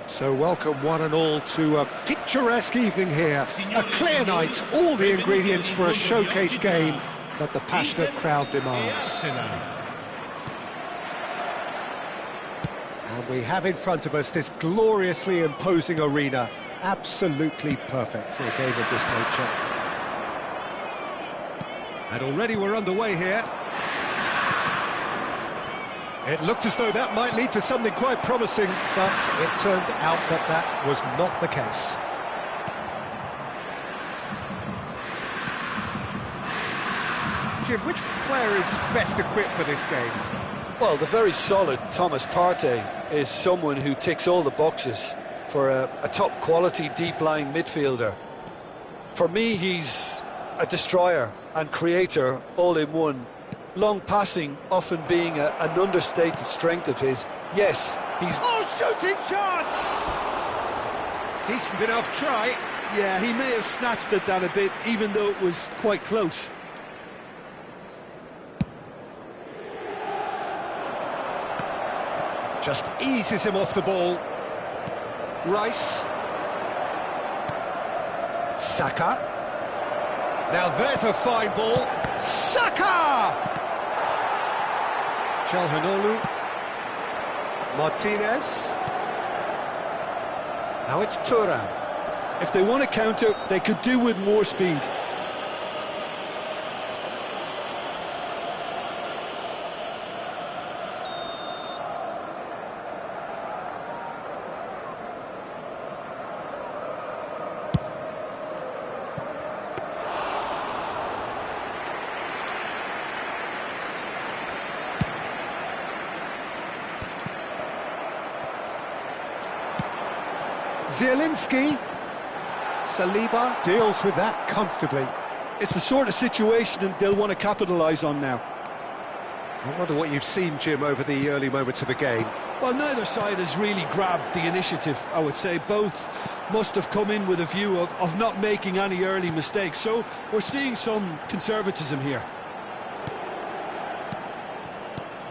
So welcome one and all to a picturesque evening here. A clear night, all the ingredients for a showcase game that the passionate crowd demands. And we have in front of us this gloriously imposing arena, absolutely perfect for a game of this nature. And already we're underway here. It looked as though that might lead to something quite promising, but it turned out that that was not the case. Jim, which player is best equipped for this game? Well, the very solid Thomas Partey is someone who ticks all the boxes for a top-quality, deep-lying midfielder. For me, he's a destroyer and creator all in one. Long passing often being an understated strength of his. Yes, he's... Oh, shooting chance! Decent enough try. Yeah, he may have snatched at that a bit, even though it was quite close. Just eases him off the ball. Rice. Saka. Now there's a fine ball. Saka! Calhanoglu. Martinez. Now it's Thuram. If they want to counter, they could do with more speed. Zielinski. Saliba deals with that comfortably. It's the sort of situation they'll want to capitalise on now. I wonder what you've seen, Jim, over the early moments of the game. Well, neither side has really grabbed the initiative, I would say. Both must have come in with a view of not making any early mistakes, so we're seeing some conservatism here.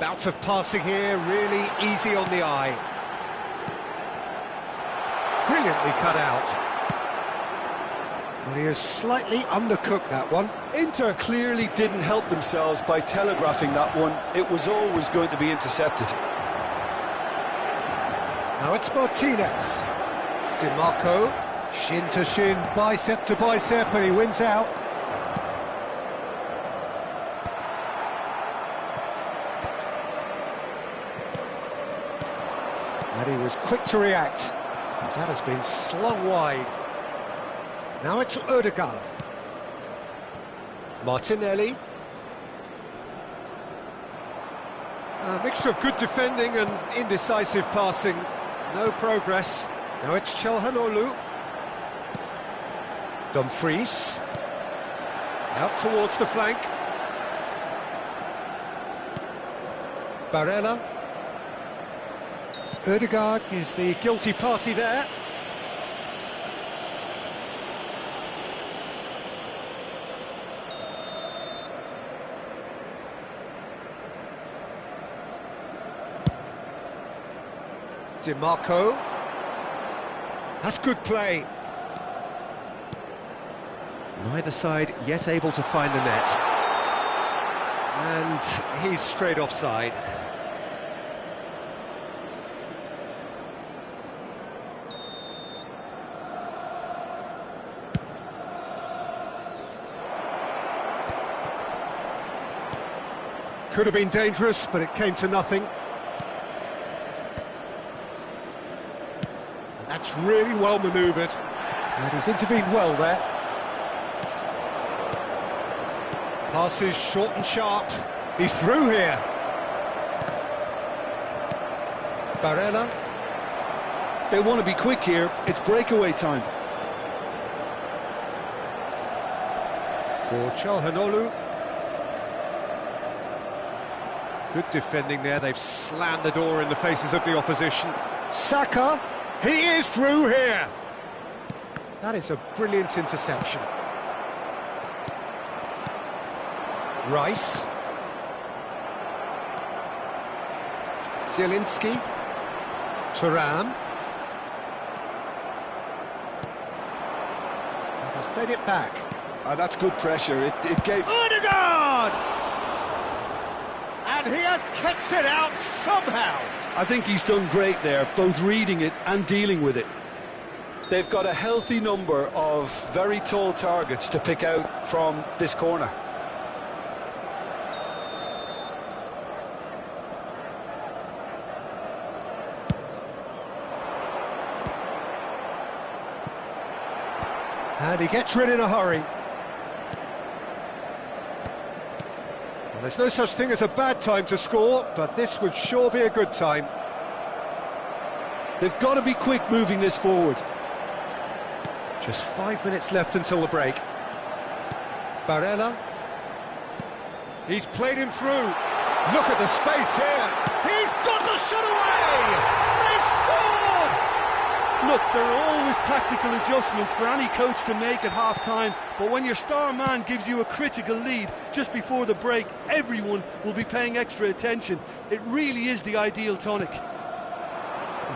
Bouts of passing here, really easy on the eye. Brilliantly cut out. Well, he has slightly undercooked that one. Inter clearly didn't help themselves by telegraphing that one. It was always going to be intercepted. Now it's Martinez. DiMarco, shin to shin, bicep to bicep, and he wins out. And he was quick to react. That has been slung wide. Now it's Odegaard. Martinelli. A mixture of good defending and indecisive passing. No progress. Now it's Calhanoglu. Dumfries. Out towards the flank. Barella. Odegaard is the guilty party there. DiMarco. That's good play. Neither side yet able to find the net. And he's straight offside. Could have been dangerous, but it came to nothing. And that's really well manoeuvred. And he's intervened well there. Passes short and sharp. He's through here. Barella. They want to be quick here. It's breakaway time. For Calhanoglu. Good defending there, they've slammed the door in the faces of the opposition. Saka, he is through here! That is a brilliant interception. Rice. Zielinski. Thuram. played it back. That's good pressure. It gave... Odegaard! And he has kept it out somehow. I think he's done great there, both reading it and dealing with it. They've got a healthy number of very tall targets to pick out from this corner. And he gets rid in a hurry. Well, there's no such thing as a bad time to score, but this would sure be a good time. They've got to be quick moving this forward. Just 5 minutes left until the break. Barella. He's played him through. Look at the space here. He's got the shot away! They've scored! Look, there are always tactical adjustments for any coach to make at half-time, but when your star man gives you a critical lead just before the break, everyone will be paying extra attention. It really is the ideal tonic.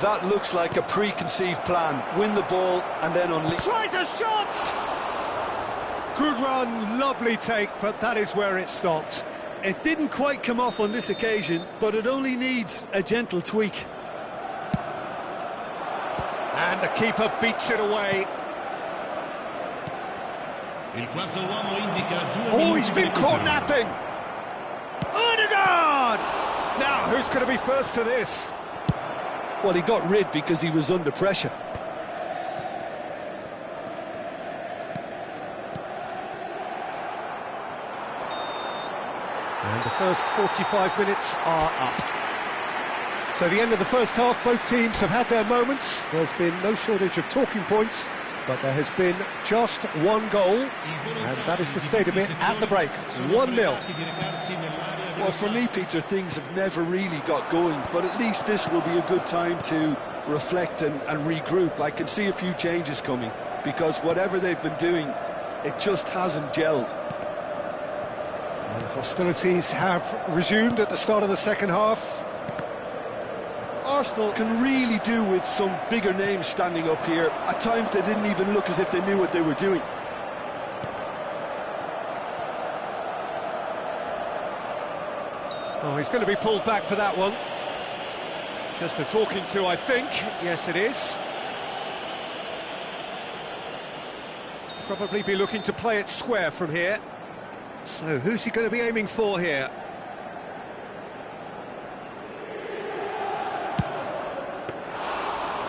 That looks like a preconceived plan. Win the ball and then unleash. Tries a shot! Good run, lovely take, but that is where it stopped. It didn't quite come off on this occasion, but it only needs a gentle tweak. And the keeper beats it away. Oh, he's been caught napping. Odegaard! Now, who's going to be first to this? Well, he got rid because he was under pressure. And the first 45 minutes are up. So the end of the first half, both teams have had their moments. There's been no shortage of talking points, but there has been just one goal, and that is the state of it at the break. 1-0. Well, for me, Peter, things have never really got going, but at least this will be a good time to reflect and regroup. I can see a few changes coming, because whatever they've been doing, it just hasn't gelled. And hostilities have resumed at the start of the second half. Arsenal can really do with some bigger names standing up here. At times they didn't even look as if they knew what they were doing. Oh, he's going to be pulled back for that one. Just a talking to, I think. Yes, it is. Probably be looking to play it square from here. So, who's he going to be aiming for here?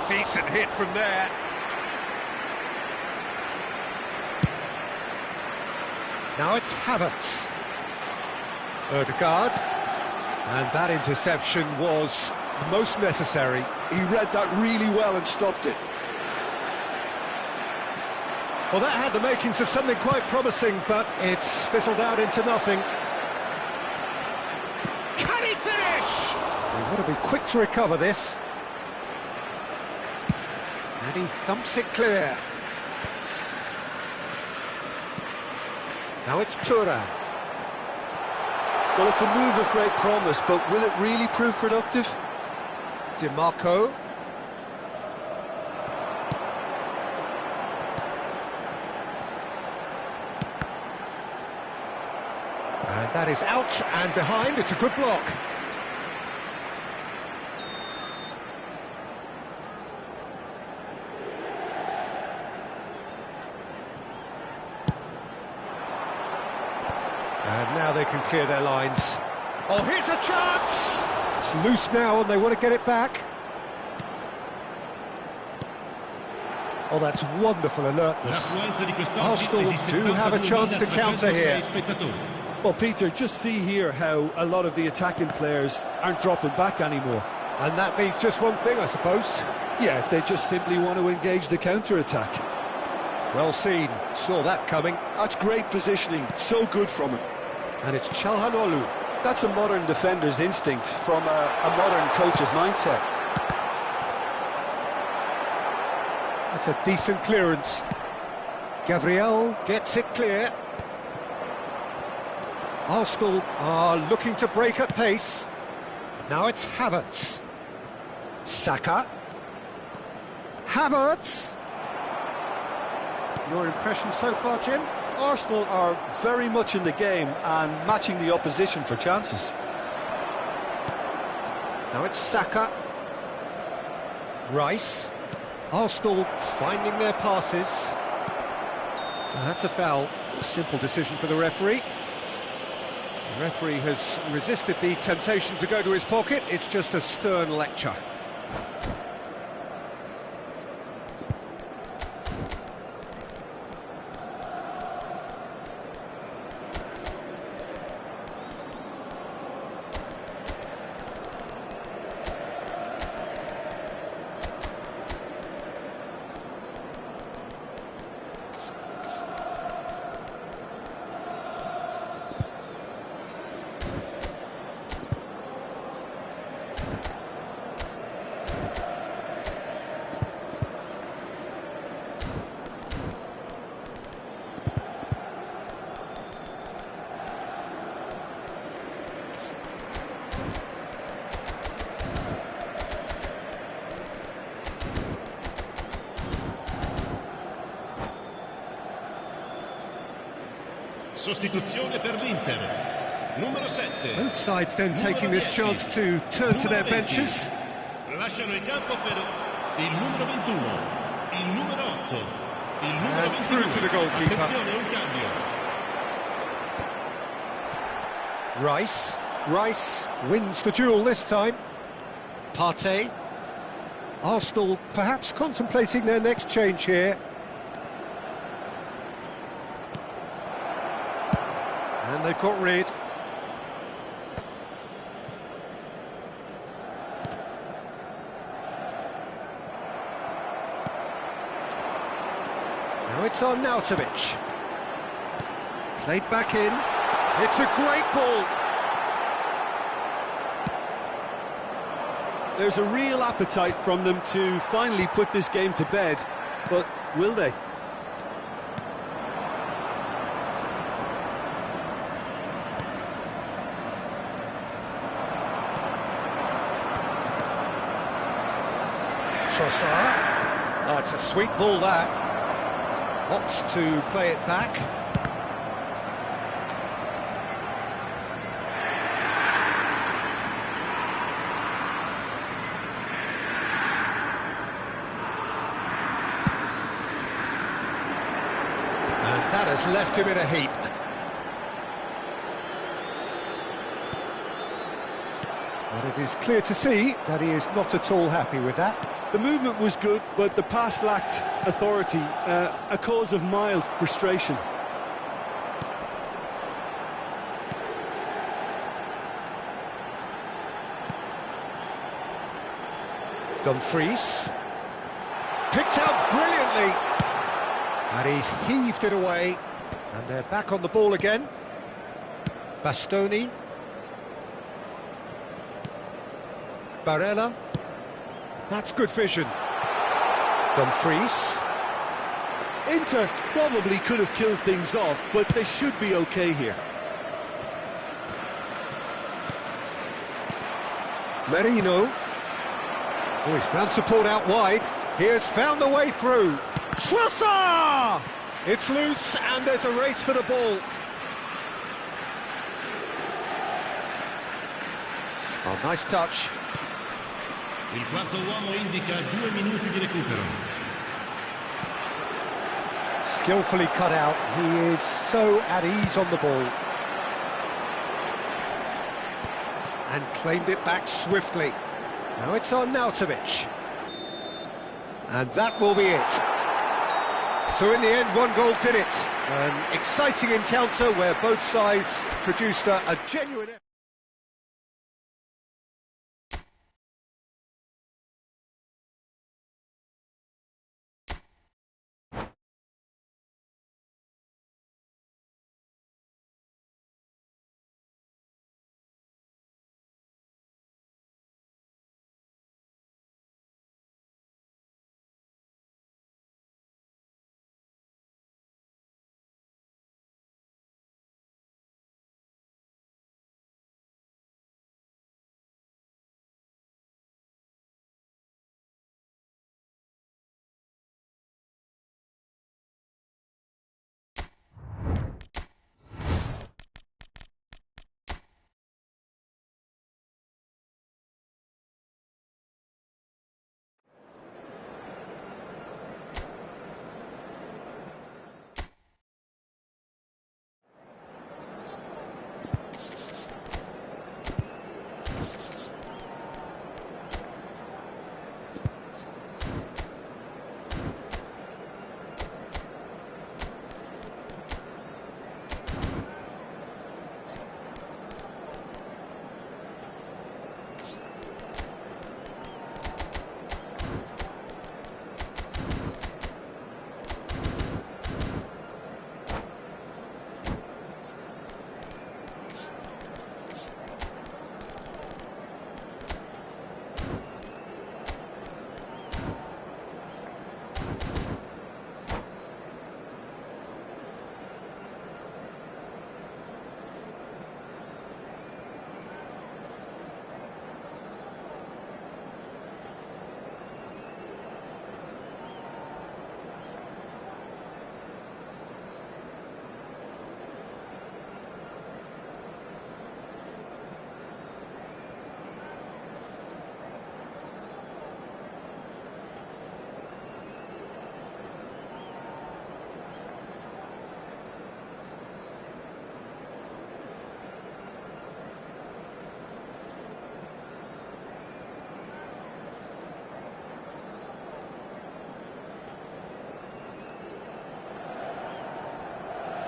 Decent hit from there. Now it's Havertz. Odegaard. And that interception was most necessary. He read that really well and stopped it. Well, that had the makings of something quite promising, but it's fizzled out into nothing. Can he finish? They want to be quick to recover this. And he thumps it clear. Now it's Thuram. Well, it's a move of great promise, but will it really prove productive? DiMarco. And that is out and behind. It's a good block. And now they can clear their lines. Oh, here's a chance! It's loose now and they want to get it back. Oh, that's wonderful alertness. Arsenal do have a chance to counter here. Well, Peter, just see here how a lot of the attacking players aren't dropping back anymore. And that means just one thing, I suppose. Yeah, they just simply want to engage the counter-attack. Well seen, saw that coming. That's great positioning, so good from him. And it's Çalhanoğlu. That's a modern defender's instinct from a modern coach's mindset. That's a decent clearance. Gabriel gets it clear. Arsenal are looking to break at pace. Now it's Havertz. Saka. Havertz. Your impression so far, Jim? Arsenal are very much in the game and matching the opposition for chances. Now it's Saka. Rice. Arsenal finding their passes. Well, that's a foul. A simple decision for the referee. The referee has resisted the temptation to go to his pocket. It's just a stern lecture. Sostituzione per l'Inter. Numero 7. Both sides then taking this chance to turn to their benches. Lasciano il campo per il numero 21, il numero 8, il numero 22. Through to the goalkeeper. Attenzione, un cambio. Rice. Rice wins the duel this time. Partey. Arsenal perhaps contemplating their next change here. And they've got rid. Now it's on Arnautovic. Played back in. It's a great ball. There's a real appetite from them to finally put this game to bed, but will they? Trossard. Oh, it's a sweet ball, that. Opts to play it back. And that has left him in a heap. But it is clear to see that he is not at all happy with that. The movement was good, but the pass lacked authority, a cause of mild frustration. Dumfries. Picked out brilliantly. And he's heaved it away. And they're back on the ball again. Bastoni. Barella. That's good vision. Dumfries. Inter probably could have killed things off, but they should be okay here. Merino. Oh, he's found support out wide. He has found the way through. Trossard! It's loose and there's a race for the ball. Oh, nice touch. Il quarto uomo indica 2 minuti di recupero. Skillfully cut out. He is so at ease on the ball. And claimed it back swiftly. Now it's on Arnautovic. And that will be it. So in the end, one goal did it. An exciting encounter where both sides produced a genuine effort.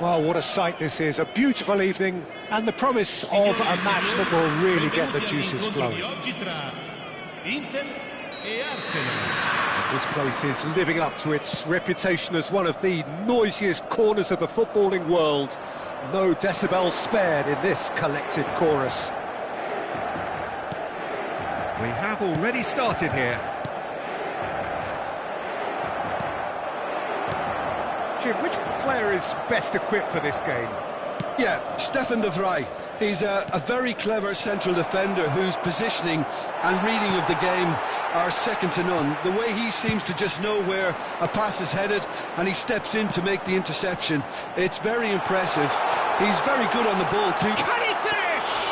Well, what a sight this is, a beautiful evening, and the promise of a match that will really get the juices flowing. This place is living up to its reputation as one of the noisiest corners of the footballing world. No decibels spared in this collective chorus. We have already started here. Jim, which player is best equipped for this game? Yeah, Stefan de Vrij. He's a very clever central defender whose positioning and reading of the game are second to none. The way he seems to just know where a pass is headed and he steps in to make the interception, it's very impressive. He's very good on the ball too. Can he finish?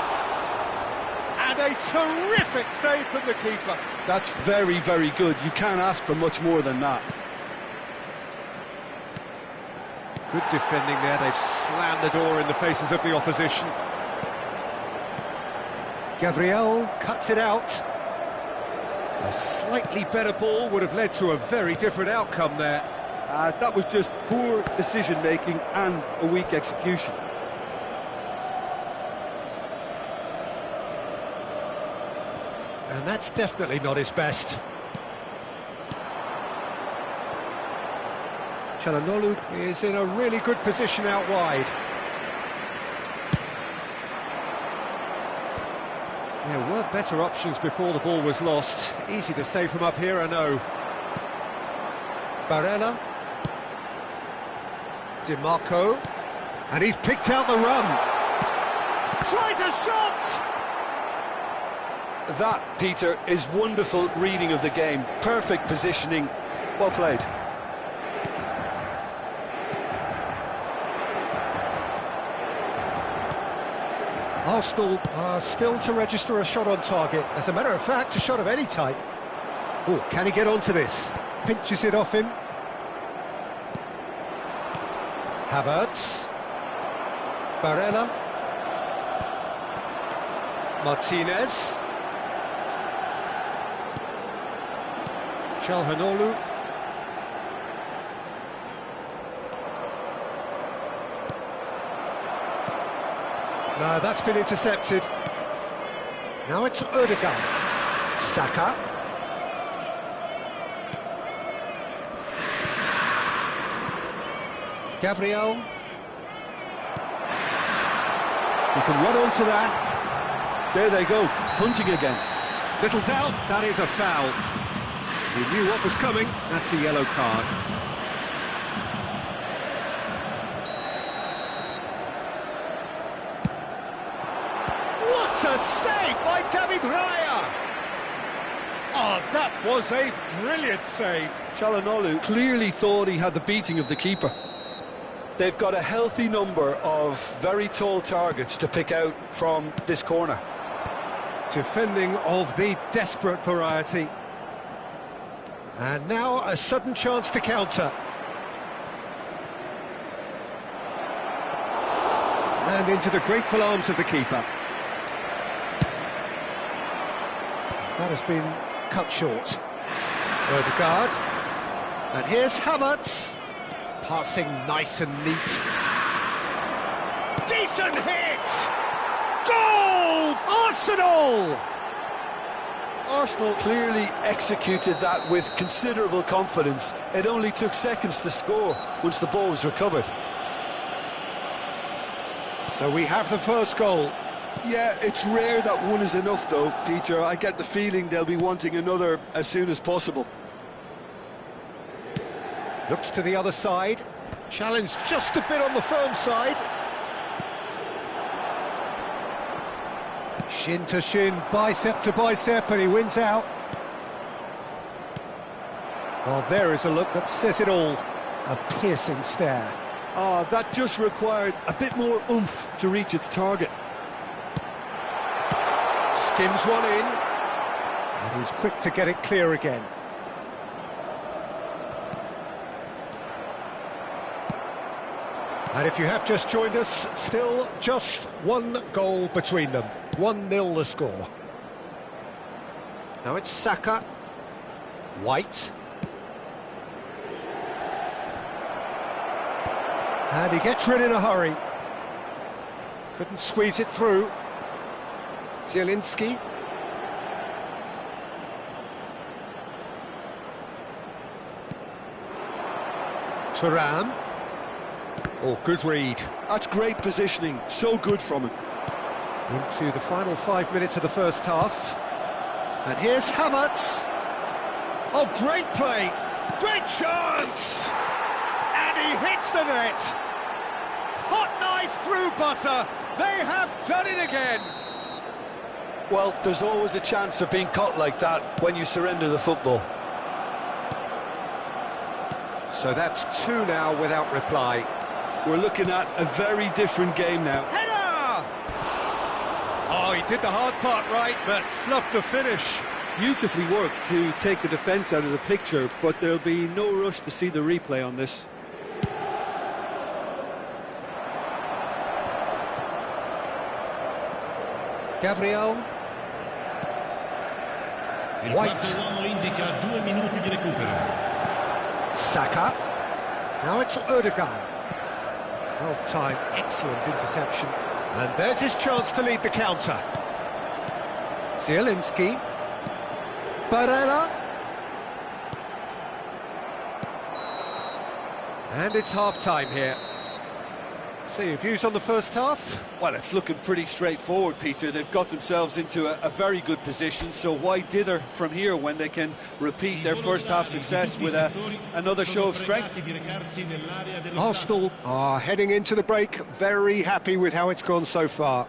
And a terrific save from the keeper. That's very, very good. You can't ask for much more than that. Good defending there, they've slammed the door in the faces of the opposition. Gabriel cuts it out. A slightly better ball would have led to a very different outcome there. That was just poor decision-making and a weak execution. And that's definitely not his best. Çalhanoğlu is in a really good position out wide. There were better options before the ball was lost. Easy to save from up here, I know. Barella. Di Marco. And he's picked out the run. Tries a shot! That, Peter, is wonderful reading of the game. Perfect positioning. Well played. Arsenal are still to register a shot on target. As a matter of fact, a shot of any type. Oh, can he get onto this? Pinches it off him. Havertz. Barella. Martinez. Çalhanoğlu. No, that's been intercepted. Now it's Ødegaard. Saka. Gabriel. You can run onto that. There they go, hunting again. Little doubt, that is a foul. He knew what was coming, that's a yellow card. What a save by David Raya! Oh, that was a brilliant save. Çalhanoğlu clearly thought he had the beating of the keeper. They've got a healthy number of very tall targets to pick out from this corner. Defending of the desperate variety. And now a sudden chance to counter. And into the grateful arms of the keeper. That has been cut short. Ødegaard. And here's Havertz. Passing nice and neat. Decent hit! Goal! Arsenal! Arsenal clearly executed that with considerable confidence. It only took seconds to score once the ball was recovered. So we have the first goal. Yeah, it's rare that one is enough though, Peter. I get the feeling they'll be wanting another as soon as possible. Looks to the other side. Challenge just a bit on the firm side. Shin to shin, bicep to bicep, and he wins out. Well, there is a look that says it all. A piercing stare. Ah, that just required a bit more oomph to reach its target. Skims one in. And he's quick to get it clear again. And if you have just joined us, still just one goal between them. 1-0 the score. Now it's Saka. White. And he gets rid in a hurry. Couldn't squeeze it through. Zielinski. Thuram. Oh, good read. That's great positioning, so good from him. Into the final 5 minutes of the first half. And here's Havertz. Oh, great play. Great chance. And he hits the net. Hot knife through butter. They have done it again. Well, there's always a chance of being caught like that when you surrender the football. So that's 2 now without reply. We're looking at a very different game now. Header! Oh, he did the hard part right, but fluffed the finish. Beautifully worked to take the defence out of the picture, but there'll be no rush to see the replay on this. Gabriel. Il White. quarto uomo indica 2 minuti di recupero. Saka. Now it's Odegaard. Well timed, excellent interception. And there's his chance to lead the counter. Zielinski. Barella. And it's half-time here. So your views on the first half? Well, it's looking pretty straightforward, Peter. They've got themselves into a very good position, so why dither from here when they can repeat their first half success with another show of strength? Arsenal are heading into the break, very happy with how it's gone so far.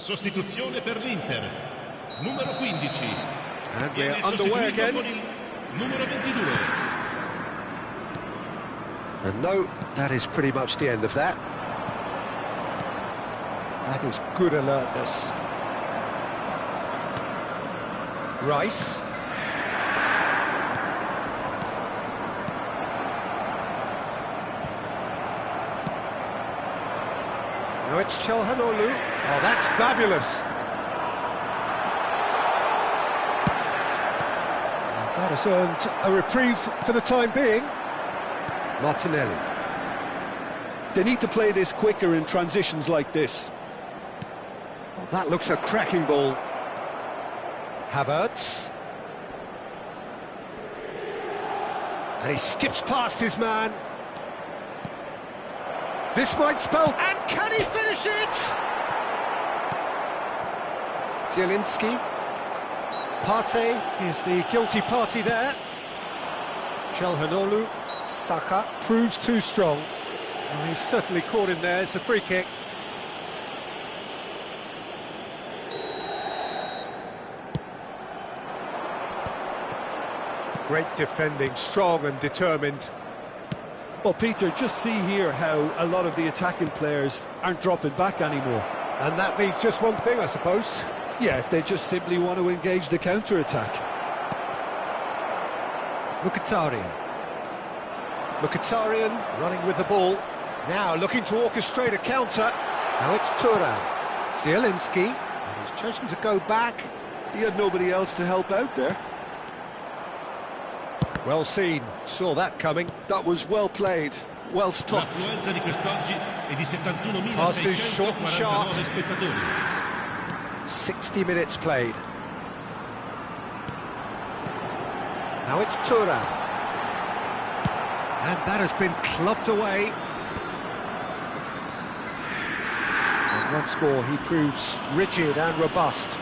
Sostituzione per l'Inter. Numero 15. And we're Viene underway sostituito again. con il numero 22. And no, that is pretty much the end of that. That is good alertness. Rice. Now it's Çalhanoğlu. Oh, that's fabulous. That has earned a reprieve for the time being. Martinelli. They need to play this quicker in transitions like this. Oh, that looks a cracking ball. Havertz. And he skips past his man. This might spell... And can he finish it? Zielinski. Partey is the guilty party there. Çalhanoğlu. Saka proves too strong. Well, he's certainly caught him there. It's a free kick. Great defending, strong and determined. Well, Peter, just see here how a lot of the attacking players aren't dropping back anymore. And that means just one thing, I suppose. Yeah, they just simply want to engage the counter-attack. Mkhitaryan. Mkhitaryan running with the ball. Now looking to orchestrate a counter. Now it's Thuram. Zielinski. And he's chosen to go back. He had nobody else to help out there. Well seen. Saw that coming. That was well played, well stopped. L'affluenza di quest'oggi è di Passes short and sharp. 71.649 spettatori. 60 minutes played. Now it's Thuram. And that has been clubbed away. And once more he proves rigid and robust.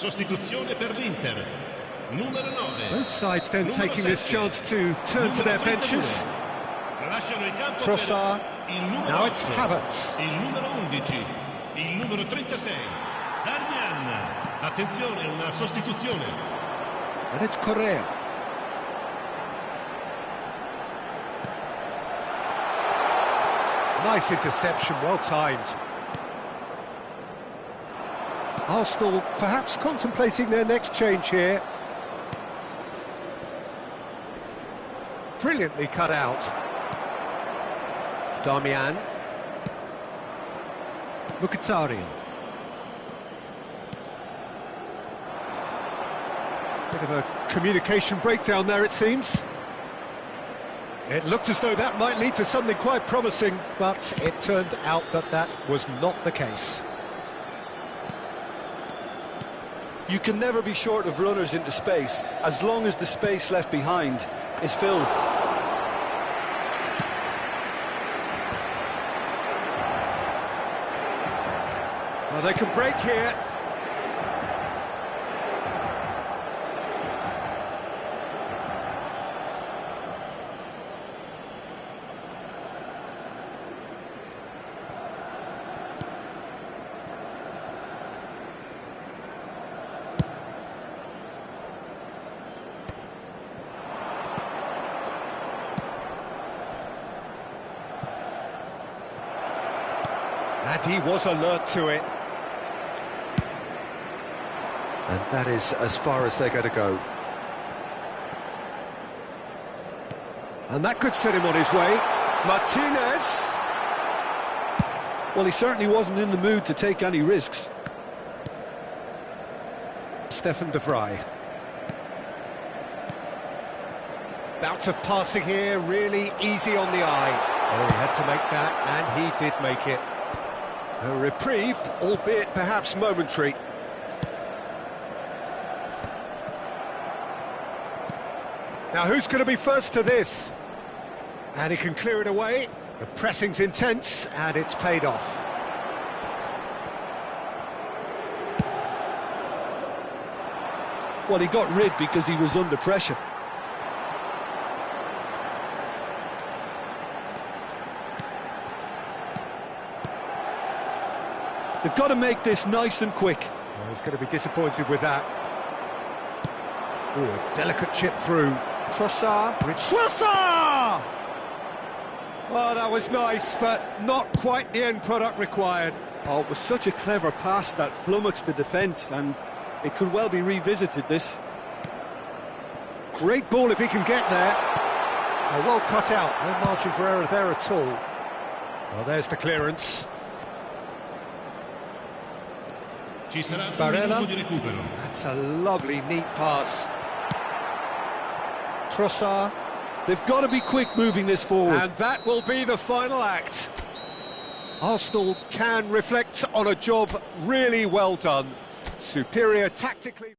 sostituzione per l'Inter. Numero 9. Both sides then Numero taking this 7. chance to turn to their Numero 32. benches. Lasciano il campo Trossard. per il numero Now it's 8, Havertz. il numero 11, il numero 36, Darmian. Attenzione, una sostituzione. And it's Correa. Nice interception, well timed. Arsenal perhaps contemplating their next change here. Brilliantly cut out. Darmian. Mkhitaryan. Bit of a communication breakdown there, it seems. It looked as though that might lead to something quite promising, but it turned out that that was not the case. You can never be short of runners into space, as long as the space left behind is filled. Well, they can break here. And he was alert to it. And that is as far as they're going to go. And that could set him on his way. Martinez. Well, he certainly wasn't in the mood to take any risks. Stefan de Vrij. Bout of passing here, really easy on the eye. Oh, he had to make that, and he did make it. A reprieve, albeit perhaps momentary. Now, who's going to be first to this? And he can clear it away. The pressing's intense, and it's paid off. Well, he got rid because he was under pressure. They've got to make this nice and quick. Well, he's going to be disappointed with that. Ooh, a delicate chip through. Trossard. Trossard! Oh, that was nice, but not quite the end product required. Oh, it was such a clever pass that flummoxed the defence, and it could well be revisited, this. Great ball if he can get there. Oh, well cut out. No margin for error there at all. Well, there's the clearance. Ci sarà un Barella. minuto di recupero. That's a lovely, neat pass. Trossard. They've got to be quick moving this forward. And that will be the final act. Arsenal can reflect on a job really well done. Superior tactically.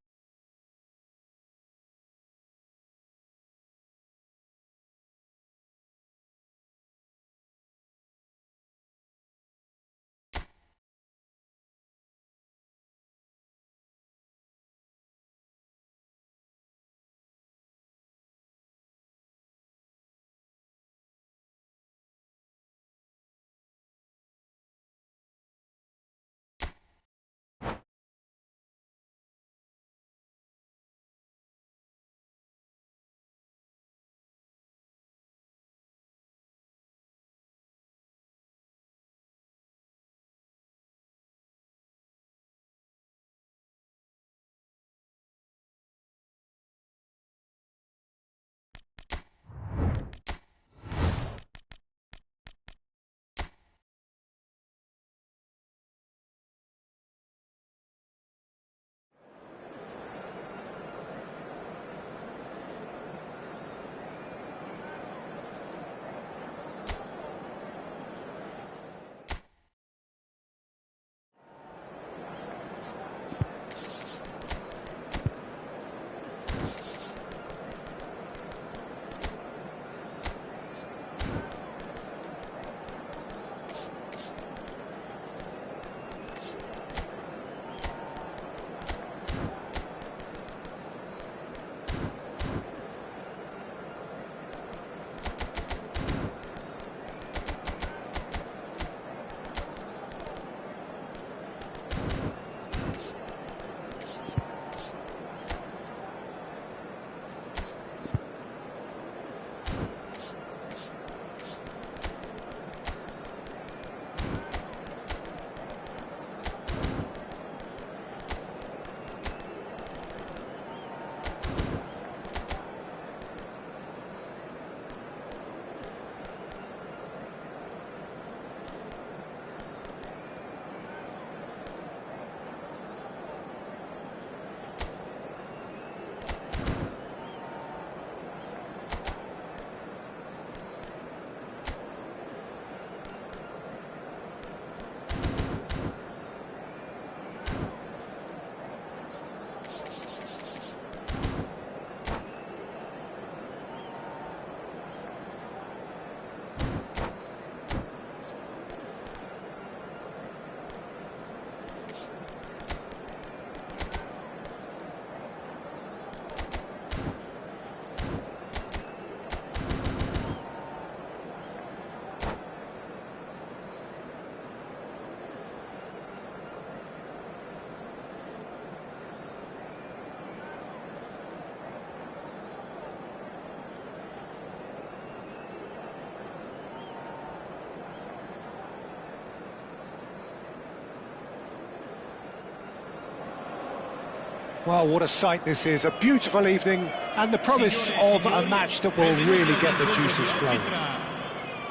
Well, what a sight this is, a beautiful evening, and the promise of a match that will really get the juices flowing.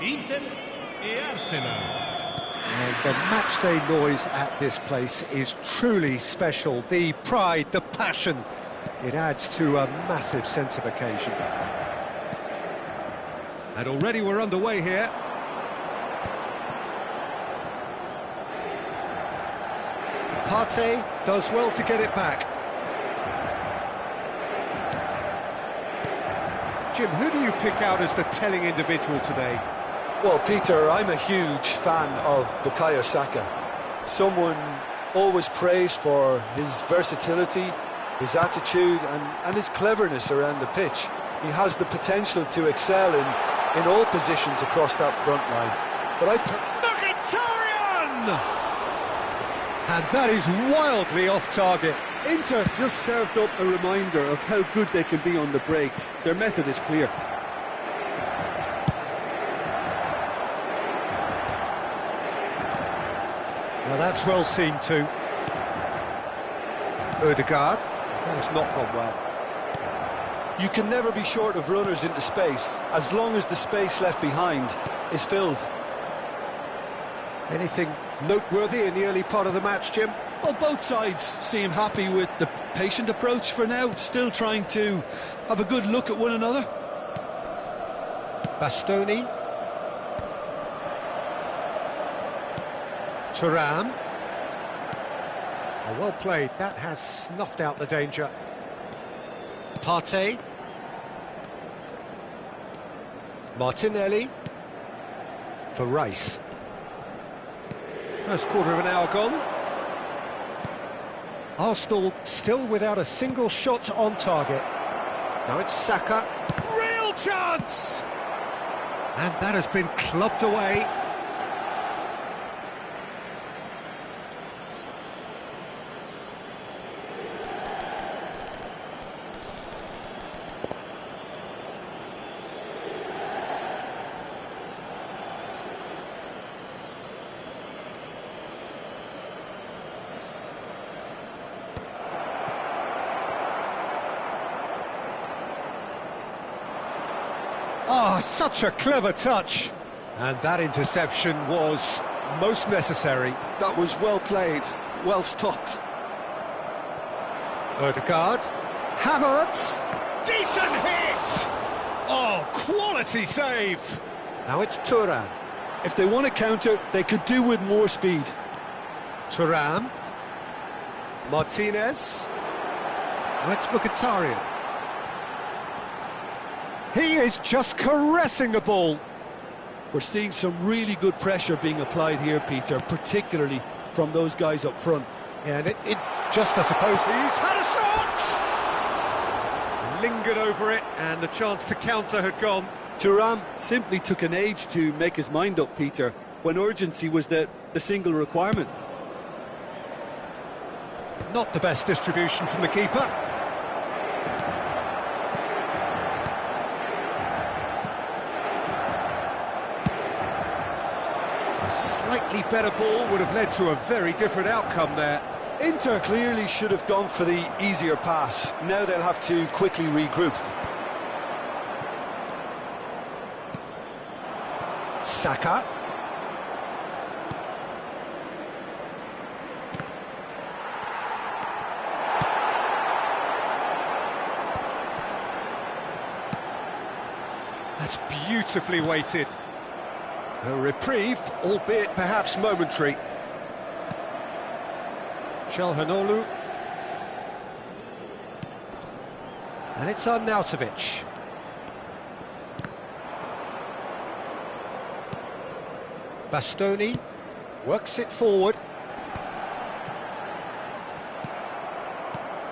Inter e Arsenal. And the matchday noise at this place is truly special. The pride, the passion, it adds to a massive sense of occasion. And already we're underway here. Partey does well to get it back. Jim, who do you pick out as the telling individual today? Well, Peter, I'm a huge fan of Bukayo Saka. Someone always praised for his versatility, his attitude and his cleverness around the pitch. He has the potential to excel in all positions across that front line. But Mkhitaryan! And that is wildly off target. Inter just served up a reminder of how good they can be on the break. Their method is clear. Now that's well seen too. Ødegaard, that has not gone well. you can never be short of runners into space, as long as the space left behind is filled. Anything noteworthy in the early part of the match, Jim? Well, both sides seem happy with the patient approach for now, still trying to have a good look at one another. Bastoni. Thuram. Oh, well played, that has snuffed out the danger. Partey. Martinelli. For Rice. First quarter of an hour gone. Arsenal still without a single shot on target. Now it's Saka. Real chance! And that has been clubbed away. Ah, such a clever touch. And that interception was most necessary. That was well played, well stopped. Ødegaard. Havertz. Decent hit! Oh, quality save! Now it's Thuram. If they want to counter, they could do with more speed. Thuram. Martinez. Now it's Mkhitaryan. He is just caressing the ball. We're seeing some really good pressure being applied here, Peter, particularly from those guys up front. And it just, I suppose, he's had a shot! Lingered over it, and the chance to counter had gone. Thuram simply took an age to make his mind up, Peter, when urgency was the single requirement. Not the best distribution from the keeper. Slightly better ball would have led to a very different outcome there. Inter clearly should have gone for the easier pass. Now they'll have to quickly regroup. Saka. That's beautifully weighted. A reprieve, albeit perhaps momentary. Çalhanoğlu. And it's Arnautovic. Bastoni works it forward.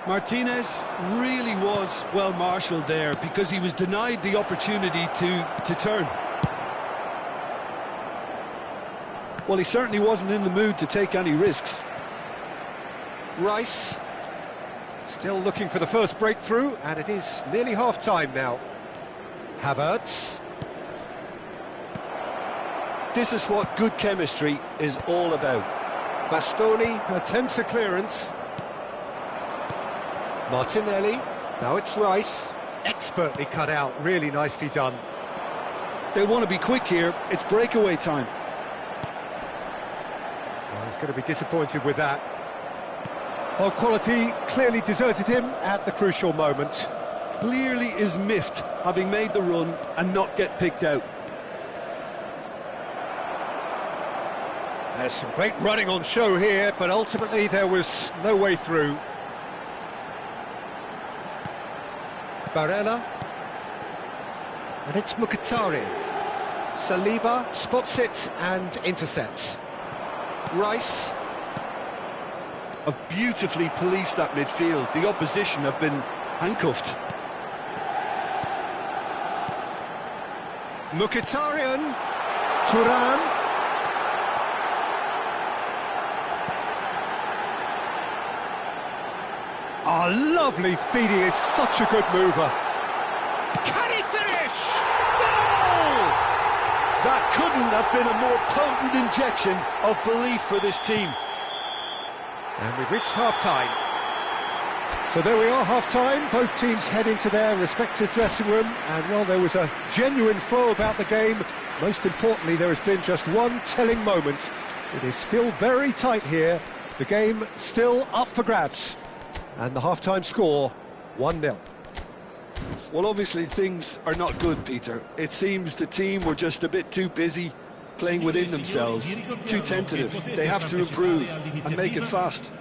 Martinez really was well marshalled there because he was denied the opportunity to turn. Well, he certainly wasn't in the mood to take any risks. Rice, still looking for the first breakthrough, and it is nearly half-time now. Havertz. This is what good chemistry is all about. Bastoni attempts a clearance. Martinelli, now it's Rice. Expertly cut out, really nicely done. They'll want to be quick here, it's breakaway time. Well, he's going to be disappointed with that. Well, quality clearly deserted him at the crucial moment. Clearly is miffed, having made the run and not get picked out. There's some great running on show here, but ultimately there was no way through. Barella. And it's Mkhitaryan. Saliba spots it and intercepts. Rice. Have beautifully policed that midfield. The opposition have been handcuffed. Mkhitaryan. Thuram. Oh, lovely feed, he is such a good mover. Can he finish? Goal! That couldn't have been a more potent injection of belief for this team. And we've reached half-time. So there we are, half-time. Both teams head into their respective dressing room. And while there was a genuine flow about the game, most importantly, there has been just one telling moment. It is still very tight here. The game still up for grabs. And the half-time score, 1-0. Well, obviously things are not good, Peter. It seems the team were just a bit too busy playing within themselves, too tentative. They have to improve and make it fast.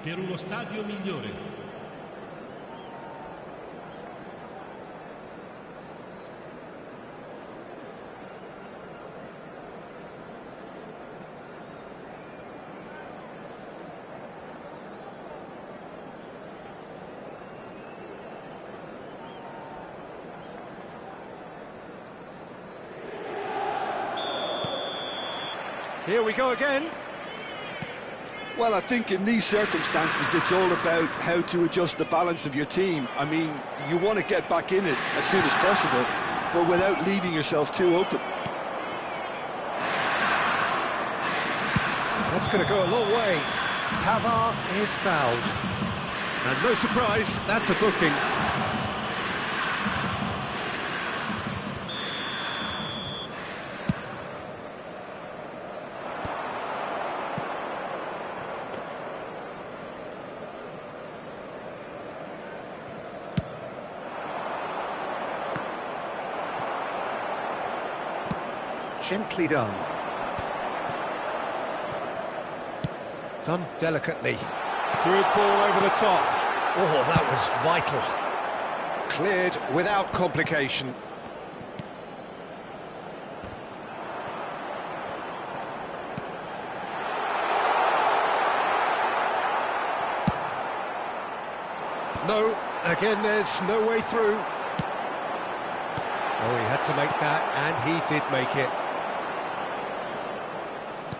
Here we go again. Well, I think in these circumstances it's all about how to adjust the balance of your team. I mean, you want to get back in it as soon as possible, but without leaving yourself too open. That's going to go a long way. Pavard is fouled. And no surprise, that's a booking. Gently done. Done delicately. Good ball over the top. Oh, that was vital. Cleared without complication. No, again there's no way through. Oh, he had to make that, and he did make it.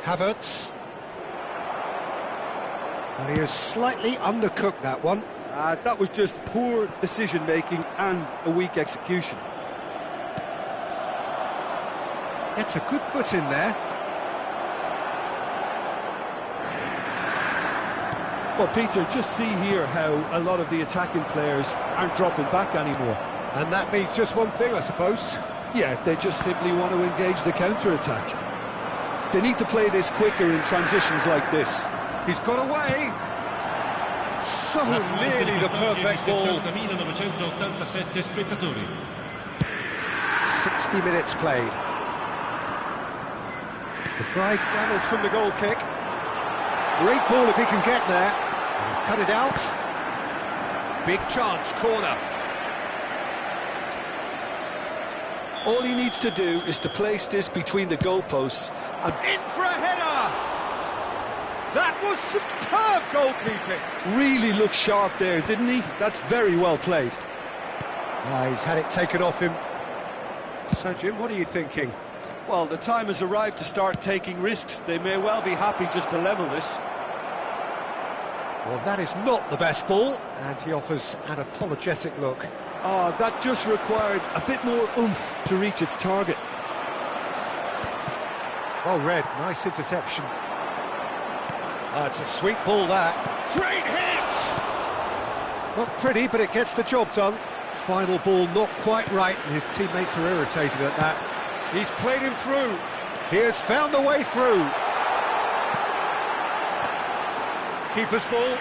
Havertz. Well, he has slightly undercooked that one. That was just poor decision-making and a weak execution. Gets a good foot in there. Well, Peter, just see here how a lot of the attacking players aren't dropping back anymore. And that means just one thing, I suppose. Yeah, they just simply want to engage the counter-attack. They need to play this quicker in transitions like this. He's got away. So nearly the perfect ball. 60 minutes played. De Vrij gathers from the goal kick. Great ball if he can get there. He's cut it out. Big chance, corner. All he needs to do is to place this between the goalposts and In for a header! That was superb goalkeeping. Really looked sharp there, didn't he? That's very well played. He's had it taken off him. So, Jim, what are you thinking? Well, the time has arrived to start taking risks. They may well be happy just to level this. Well, that is not the best ball, and he offers an apologetic look. That just required a bit more oomph to reach its target. Well read, nice interception. It's a sweet ball, that. Great hit! Not pretty, but it gets the job done. Final ball not quite right, and his teammates are irritated at that. He's played him through. He has found the way through. Keeper's ball.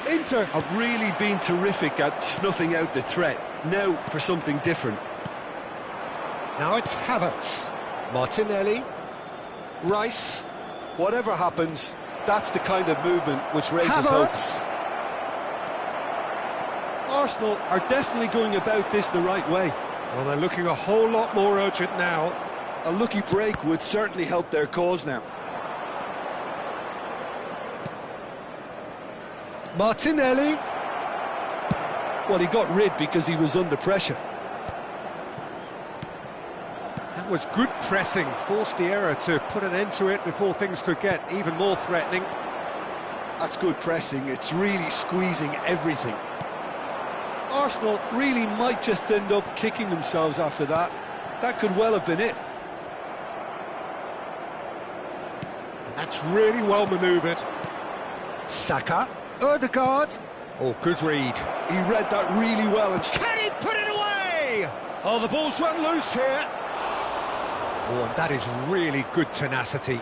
Inter have really been terrific at snuffing out the threat. Now for something different. Now it's Havertz. Martinelli. Rice. Whatever happens, that's the kind of movement which raises hope. Havertz. Arsenal are definitely going about this the right way. Well, they're looking a whole lot more urgent now. A lucky break would certainly help their cause now. Martinelli. Well, he got rid because he was under pressure. That was good pressing, forced the error to put an end to it before things could get even more threatening. That's good pressing, it's really squeezing everything. Arsenal really might just end up kicking themselves after that. That could well have been it. And that's really well manoeuvred. Saka, Ødegaard. Oh, good read. He read that really well and... Can he put it away? Oh, the ball's run loose here. Oh, and that is really good tenacity.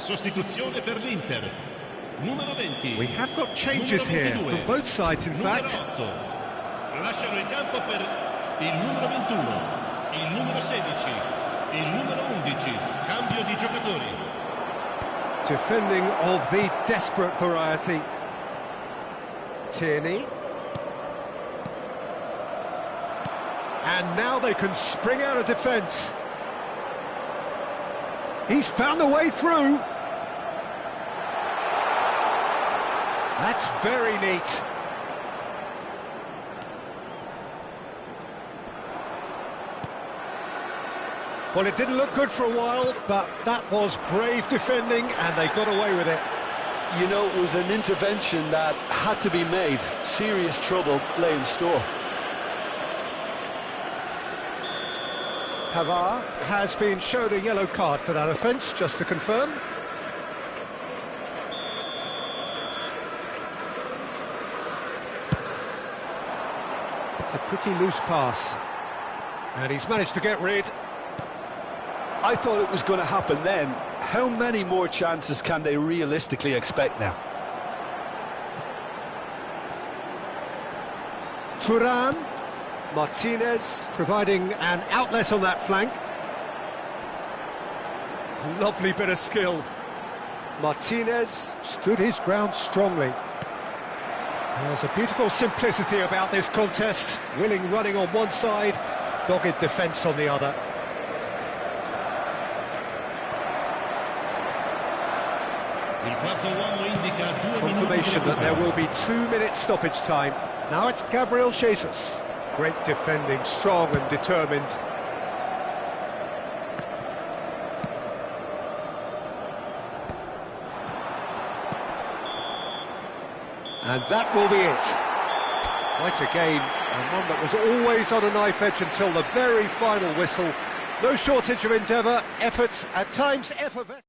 Sostituzione per l'Inter. Numero 20. We have got changes here from both sides, in Numero fact. 8. Lasciano il campo per il numero 21, il numero 16, il numero 11. Cambio di giocatori. Defending of the desperate variety. Tierney. And now they can spring out of defence. He's found a way through. That's very neat. Well, it didn't look good for a while, but that was brave defending, and they got away with it. You know, it was an intervention that had to be made. Serious trouble lay in store. Pavard has been shown a yellow card for that offence, just to confirm. It's a pretty loose pass. And he's managed to get rid. I thought it was going to happen then. How many more chances can they realistically expect now? Thuram. Martinez providing an outlet on that flank. Lovely bit of skill. Martinez stood his ground strongly. There's a beautiful simplicity about this contest. Willing running on one side, dogged defence on the other. Il quarto uomo indica 2 minuti. Confirmation that there will be 2 minutes stoppage time. Now it's Gabriel Jesus. Great defending, strong and determined. And that will be it. Quite a game, and one that was always on a knife edge until the very final whistle. No shortage of endeavour, effort, at times effervescent.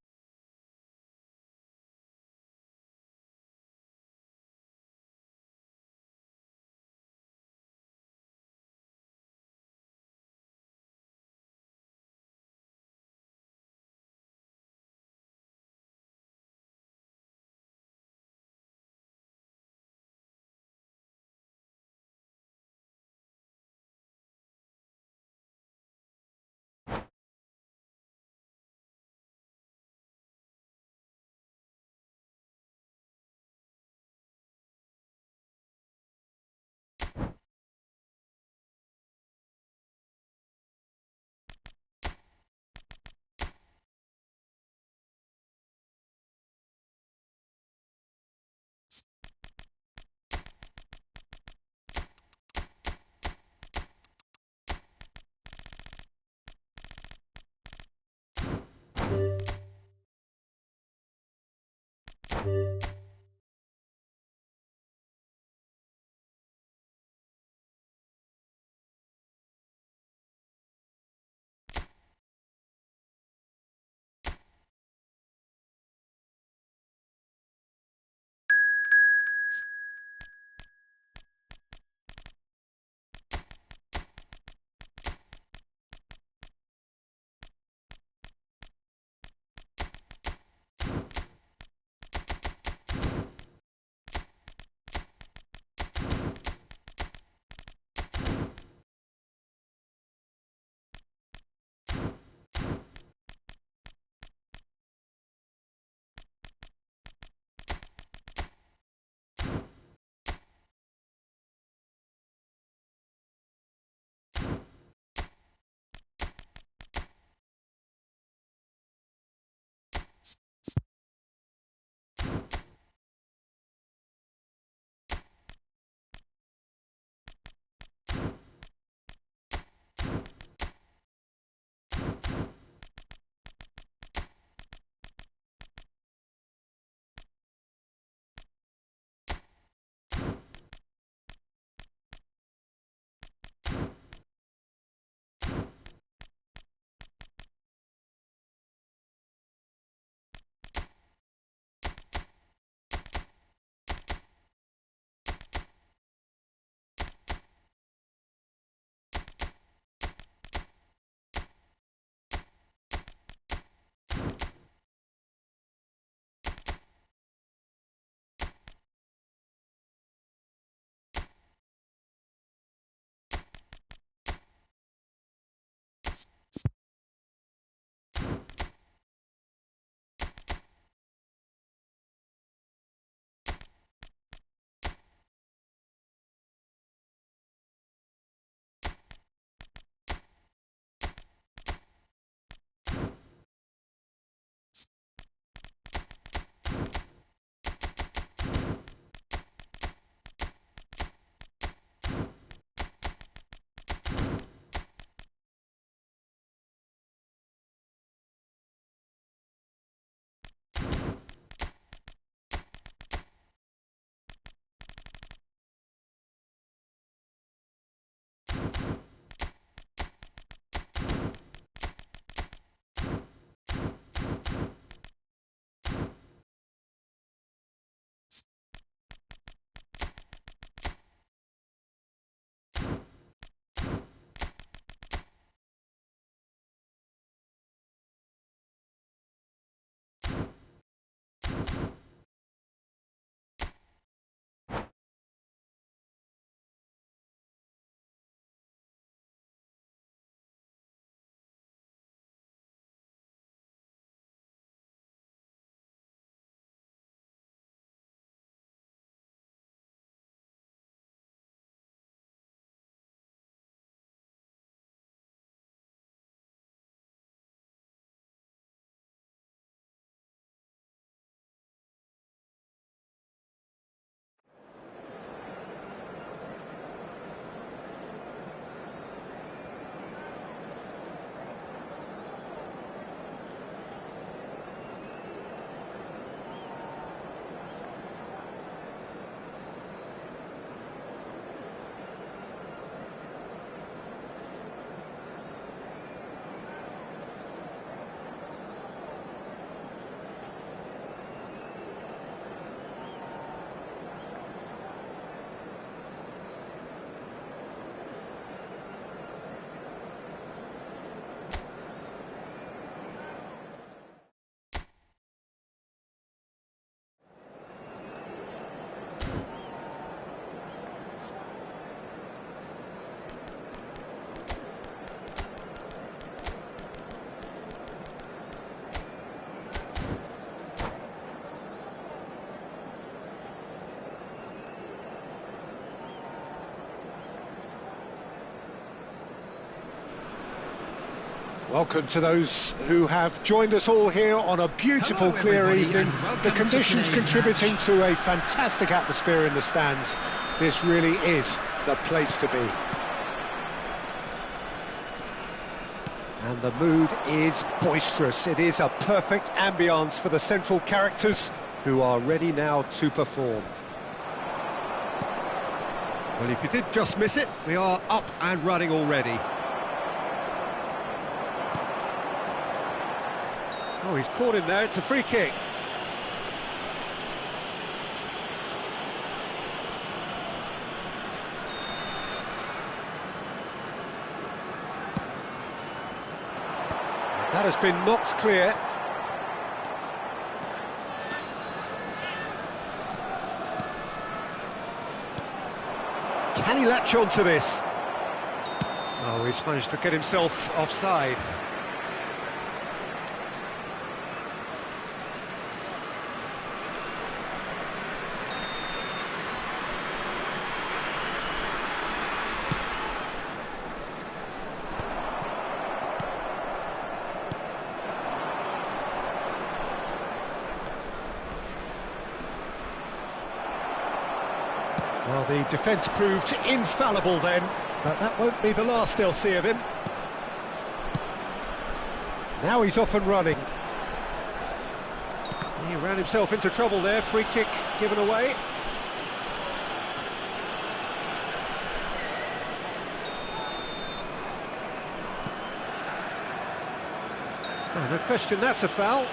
Welcome to those who have joined us all here on a beautiful, clear evening. The conditions contributing to a fantastic atmosphere in the stands. This really is the place to be. And the mood is boisterous. It is a perfect ambience for the central characters who are ready now to perform. Well, if you did just miss it, we are up and running already. Oh, he's caught him there, it's a free kick. That has been knocked clear. Can he latch on to this? Oh, he's managed to get himself offside. Well, the defence proved infallible then, but that won't be the last they'll see of him. Now he's off and running. He ran himself into trouble there, free kick given away. Oh, no question, that's a foul.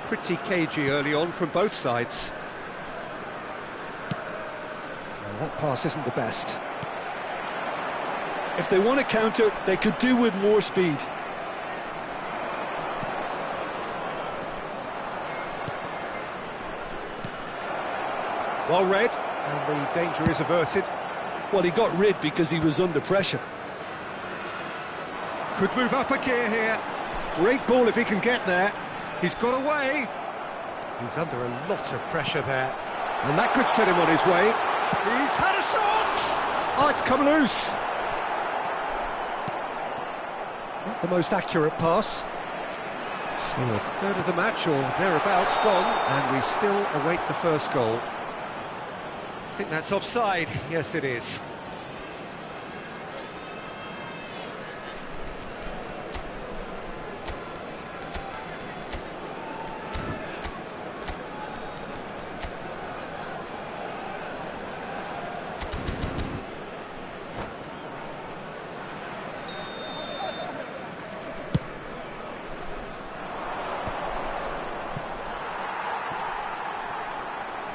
Pretty cagey early on from both sides. Well, that pass isn't the best. If they want to counter, they could do with more speed. Well read, and the danger is averted. Well, he got rid because he was under pressure. Could move up a gear here. Great ball if he can get there. He's got away. He's under a lot of pressure there. And that could set him on his way. He's had a shot! Oh, it's come loose. Not the most accurate pass. So a third of the match, or thereabouts, gone, and we still await the first goal. I think that's offside. Yes, it is.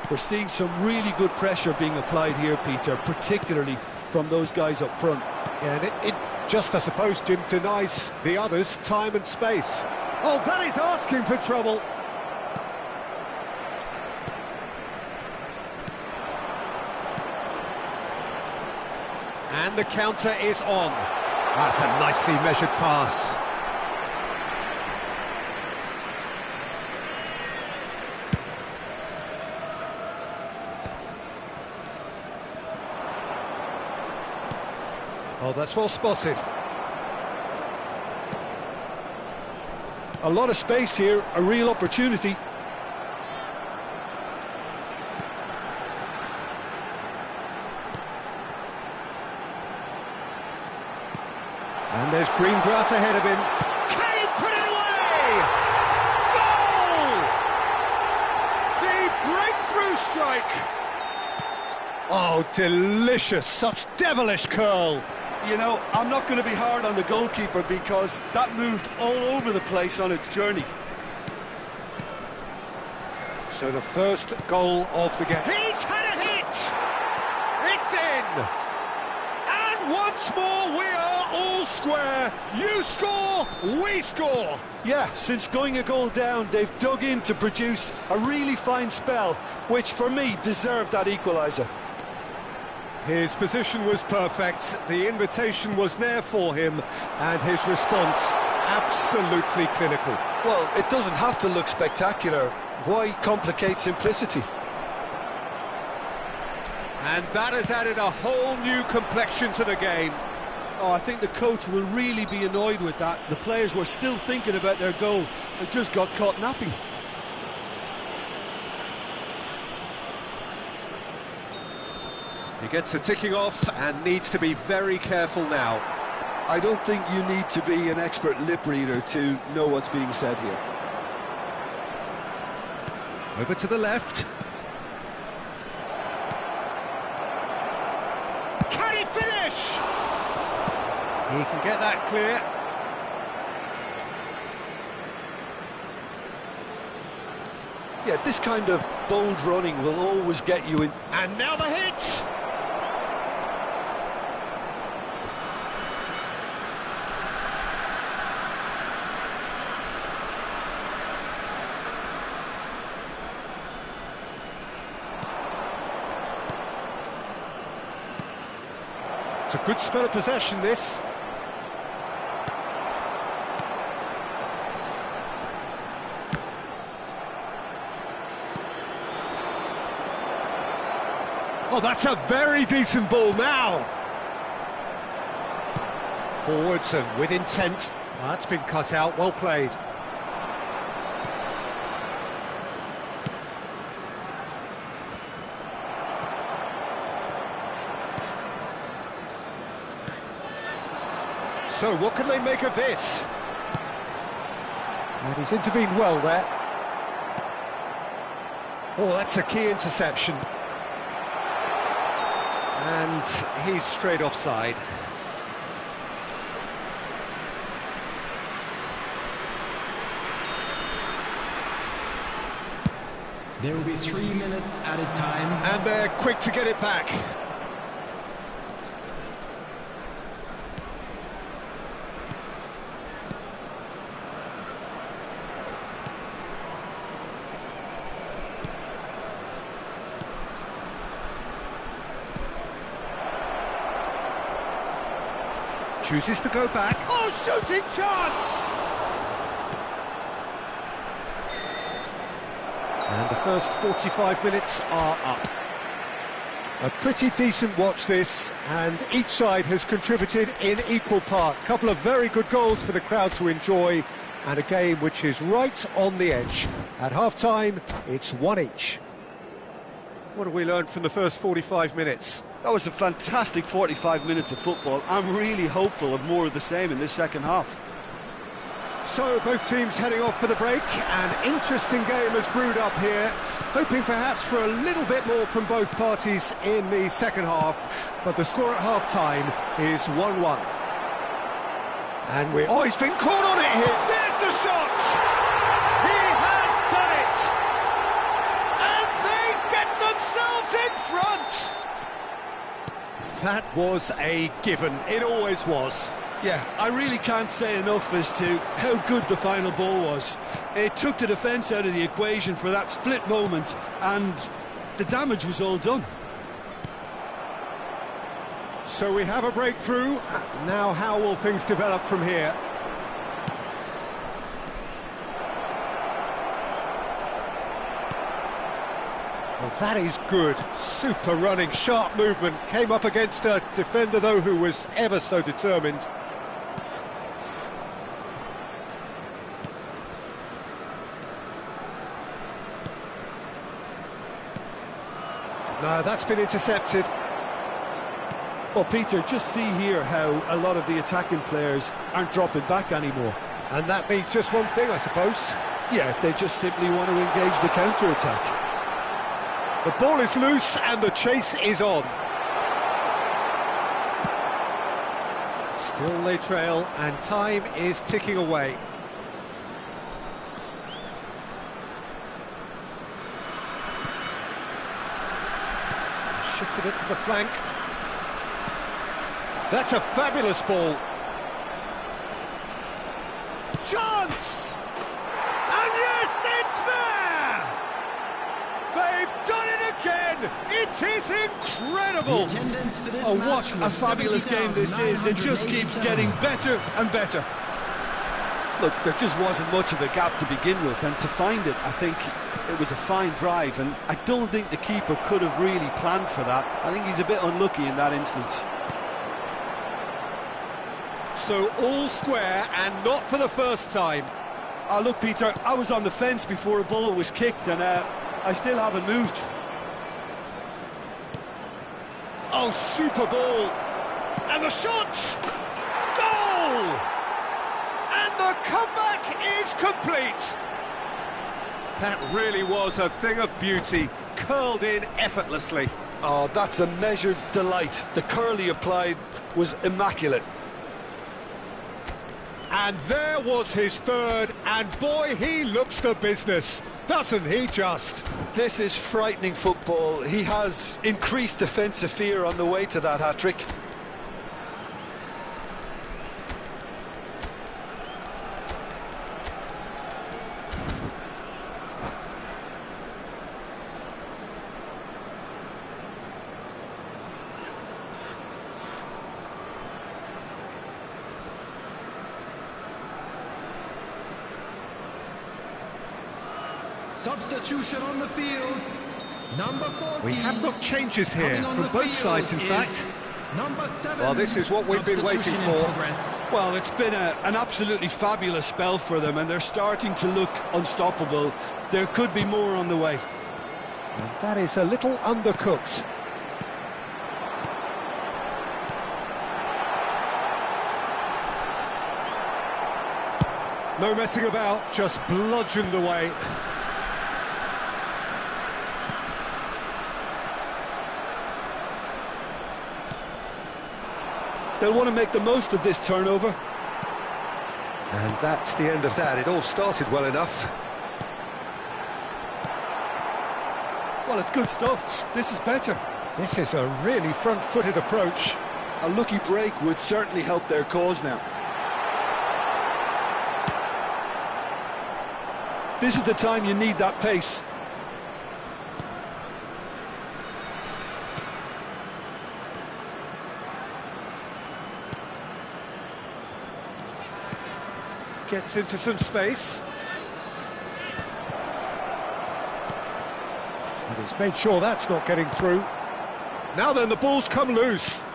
We're seeing some really good pressure being applied here, Peter, particularly from those guys up front. Yeah, and it just, I suppose, Jim, denies the others time and space. Oh, that is asking for trouble. And the counter is on. That's a nicely measured pass. Oh, that's well spotted. A lot of space here, a real opportunity. And there's green grass ahead of him. Can he put it away? Goal! The breakthrough strike. Oh, delicious. Such devilish curl. You know, I'm not going to be hard on the goalkeeper because that moved all over the place on its journey. So the first goal of the game. He's had a hit! It's in! And once more we are all square. You score, we score. Yeah, since going a goal down, they've dug in to produce a really fine spell, which for me deserved that equaliser. His position was perfect, the invitation was there for him, and his response absolutely clinical. Well, it doesn't have to look spectacular. Why complicate simplicity? And that has added a whole new complexion to the game. Oh, I think the coach will really be annoyed with that. The players were still thinking about their goal and just got caught napping. He gets a ticking off and needs to be very careful now. I don't think you need to be an expert lip reader to know what's being said here. Over to the left. Can he finish? He can get that clear. Yeah, this kind of bold running will always get you in. And now the hit! It's a good spell of possession, this. Oh, that's a very decent ball now. Forwards and with intent. That's been cut out, well played. So, what can they make of this? And he's intervened well there. Oh, that's a key interception. And he's straight offside. There will be 3 minutes added time. And they're quick to get it back. Chooses to go back. Oh, shooting chance! And the first 45 minutes are up. A pretty decent watch this, and each side has contributed in equal part. A couple of very good goals for the crowd to enjoy, and a game which is right on the edge. At half-time, it's one each. What have we learned from the first 45 minutes? That was a fantastic 45 minutes of football. I'm really hopeful of more of the same in this second half. So both teams heading off for the break. An interesting game has brewed up here, hoping perhaps for a little bit more from both parties in the second half, but the score at half-time is 1-1. And oh, he's been caught on it here. There's the shot! He has done it! And they get themselves in front! That was a given. It always was. Yeah, I really can't say enough as to how good the final ball was. It took the defence out of the equation for that split moment, and the damage was all done. So we have a breakthrough. Now how will things develop from here? Well, that is good. Super running, sharp movement. Came up against a defender, though, who was ever so determined. No, that's been intercepted. Well, Peter, just see here how a lot of the attacking players aren't dropping back anymore. And that means just one thing, I suppose. Yeah, they just simply want to engage the counter-attack. The ball is loose and the chase is on. Still they trail and time is ticking away. Shifted it to the flank. That's a fabulous ball. Chance! And yes, it's there! They've done it again! It is incredible! Attendance for this Oh, match what a was fabulous game this is. It just keeps 70,987. getting better and better. Look, there just wasn't much of a gap to begin with, and to find it, I think it was a fine drive, and I don't think the keeper could have really planned for that. I think he's a bit unlucky in that instance. So all square, and not for the first time. Oh, look, Peter, I was on the fence before a ball was kicked, and I still haven't moved. Oh, super ball! And the shot! Goal! And the comeback is complete! That really was a thing of beauty, curled in effortlessly. Oh, that's a measured delight. The curl he applied was immaculate. And there was his third, and boy, he looks the business, doesn't he just? This is frightening football. He has increased defensive fear on the way to that hat-trick. Substitution on the field. Number 14. We have got changes here Coming on from the both field sides, in is fact. Number 7. Well, this is what we've been waiting Substitution in for. progress. Well, it's been an absolutely fabulous spell for them, and they're starting to look unstoppable. There could be more on the way. And that is a little undercooked. No messing about, just bludgeoned away. They'll want to make the most of this turnover. And that's the end of that. It all started well enough. Well, it's good stuff. This is better. This is a really front-footed approach. A lucky break would certainly help their cause now. This is the time you need that pace. Gets into some space. And he's made sure that's not getting through. Now then, the ball's come loose.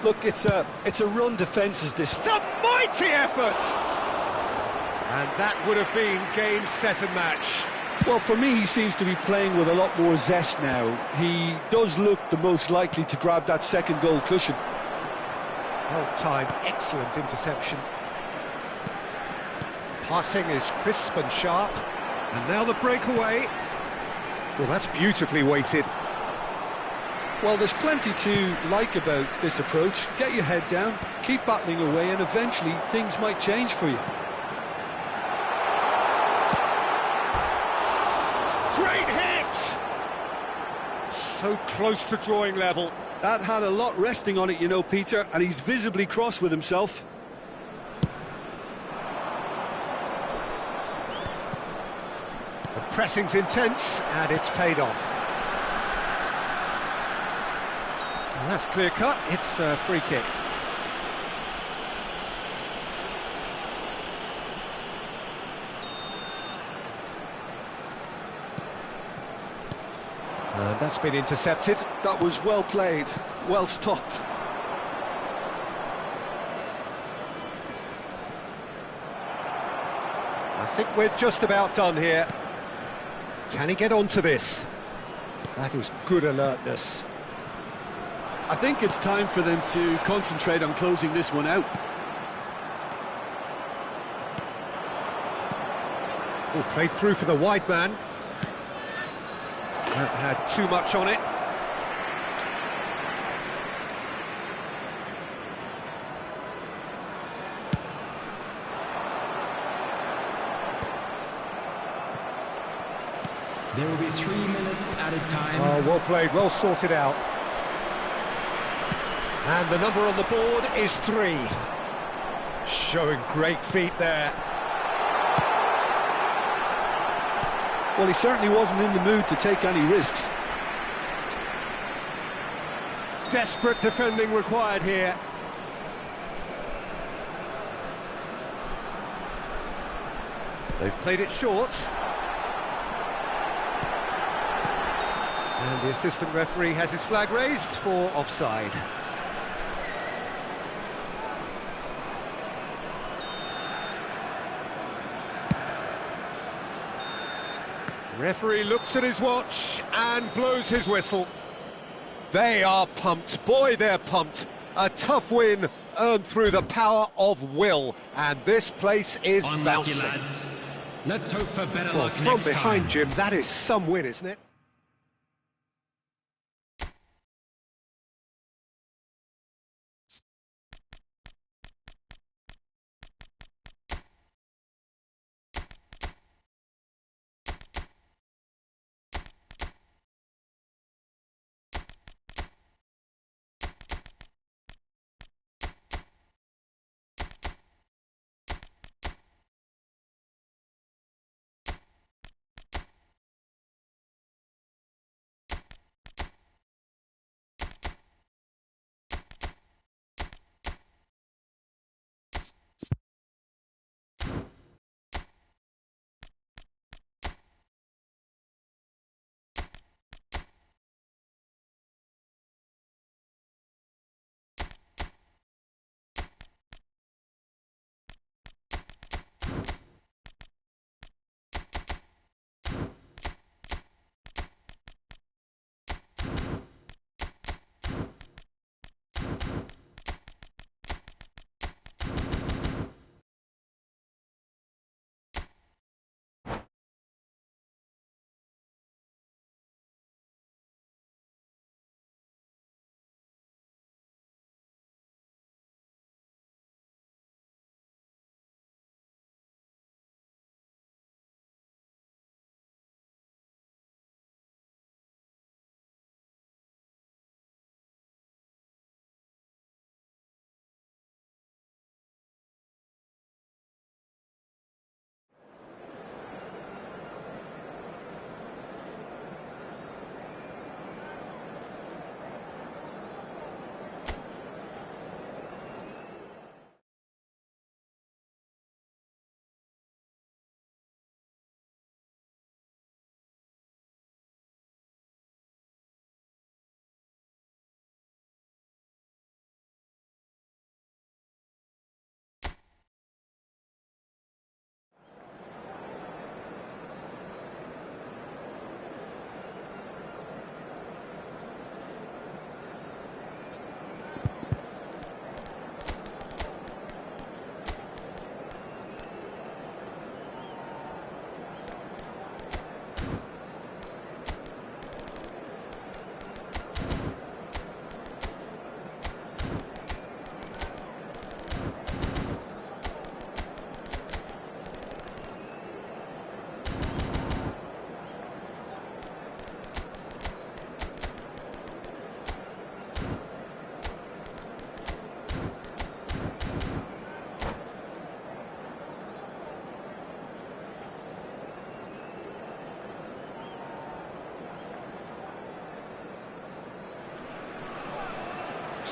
Look, it's a run defence as this. It's a mighty effort! And that would have been game, set and match. Well, for me, he seems to be playing with a lot more zest now. He does look the most likely to grab that second goal cushion. Well timed, excellent interception. Passing is crisp and sharp. And now the breakaway. Well, that's beautifully weighted. Well, there's plenty to like about this approach. Get your head down, keep battling away, and eventually things might change for you. Great hit! So close to drawing level. That had a lot resting on it, you know, Peter, and he's visibly cross with himself. The pressing's intense, and it's paid off. Well, that's clear cut, it's a free kick. And that's been intercepted. That was well played, well stopped. I think we're just about done here. Can he get onto this? That is good alertness. I think it's time for them to concentrate on closing this one out. Oh, played through for the wide man. That had too much on it. There will be 3 minutes added time. Oh, well played, well sorted out. And the number on the board is 3. Showing great feet there. Well, he certainly wasn't in the mood to take any risks. Desperate defending required here. They've played it short. And the assistant referee has his flag raised for offside. Referee looks at his watch and blows his whistle. They are pumped. Boy, they're pumped. A tough win earned through the power of will. And this place is Unlucky, bouncing. lads. Let's hope for better Well, luck from next behind, time. Jim, that is some win, isn't it?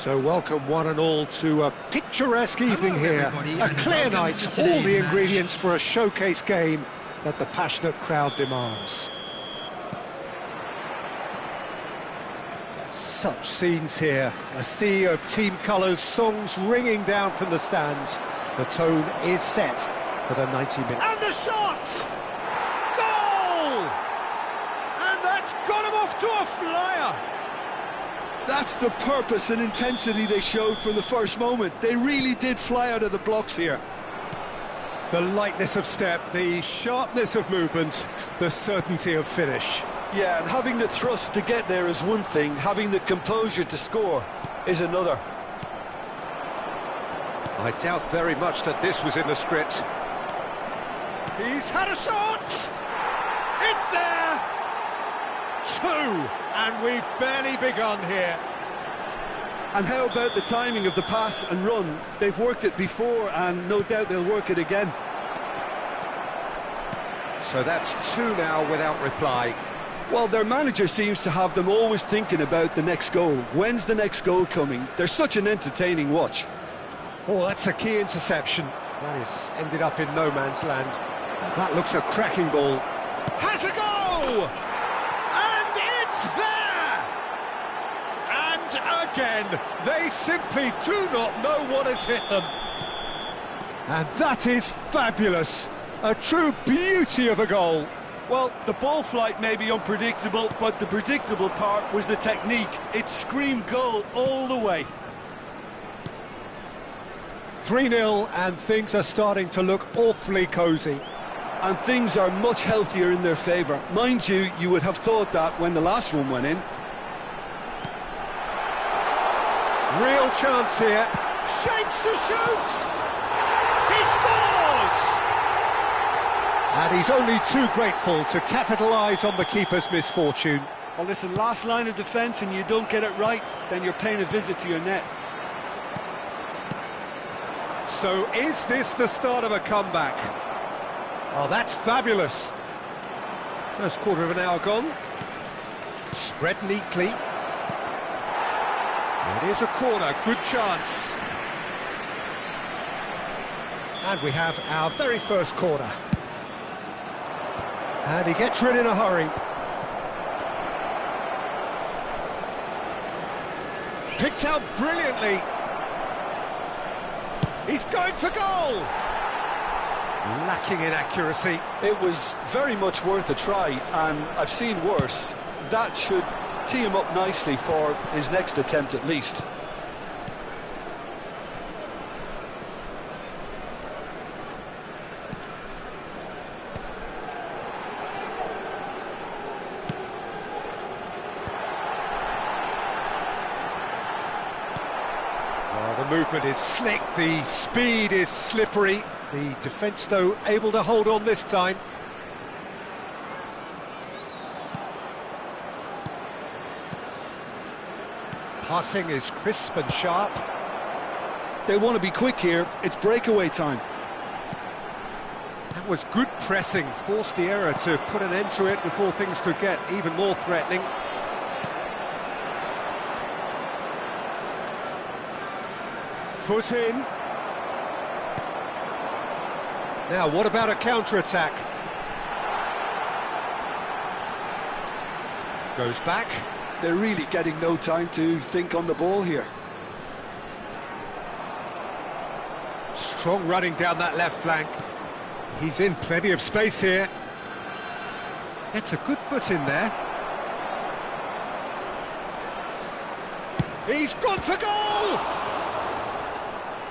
So welcome one and all to a picturesque evening here. everybody, A and clear welcome night, to all today's the match. ingredients for a showcase game that the passionate crowd demands. Such scenes here, a sea of team colours, songs ringing down from the stands. The tone is set for the 90 minutes. And the shot! Goal! And that's got him off to a flyer! That's the purpose and intensity they showed from the first moment. They really did fly out of the blocks here. The lightness of step, the sharpness of movement, the certainty of finish. Yeah, and having the thrust to get there is one thing, having the composure to score is another. I doubt very much that this was in the script. He's had a shot! It's there! Two, and we've barely begun here. And how about the timing of the pass and run? They've worked it before and no doubt they'll work it again. So that's two now without reply. Well, their manager seems to have them always thinking about the next goal. When's the next goal coming? They're such an entertaining watch. Oh, that's a key interception. That is ended up in no man's land. That looks a cracking ball. Has a go! And it's there! And again, they simply do not know what has hit them. And that is fabulous. A true beauty of a goal. Well, the ball flight may be unpredictable, but the predictable part was the technique. It screamed goal all the way. 3-0, and things are starting to look awfully cosy. And things are much healthier in their favour. Mind you, you would have thought that when the last one went in. Real chance here. Shapes to shoot! He scores! And he's only too grateful to capitalise on the keeper's misfortune. Well, listen, last line of defence and you don't get it right, then you're paying a visit to your net. So is this the start of a comeback? Oh, that's fabulous. First quarter of an hour gone. Spread neatly. It is a corner, good chance. And we have our very first corner. And he gets rid in a hurry. Picked out brilliantly. He's going for goal! Lacking in accuracy. It was very much worth a try, and I've seen worse. That should tee him up nicely for his next attempt at least. The movement is slick, the speed is slippery. The defence, though, able to hold on this time. Passing is crisp and sharp. They want to be quick here. It's breakaway time. That was good pressing, forced the error to put an end to it before things could get even more threatening. Foot in. Now, what about a counter-attack? Goes back. They're really getting no time to think on the ball here. Strong running down that left flank. He's in plenty of space here. Gets a good foot in there. He's gone for goal!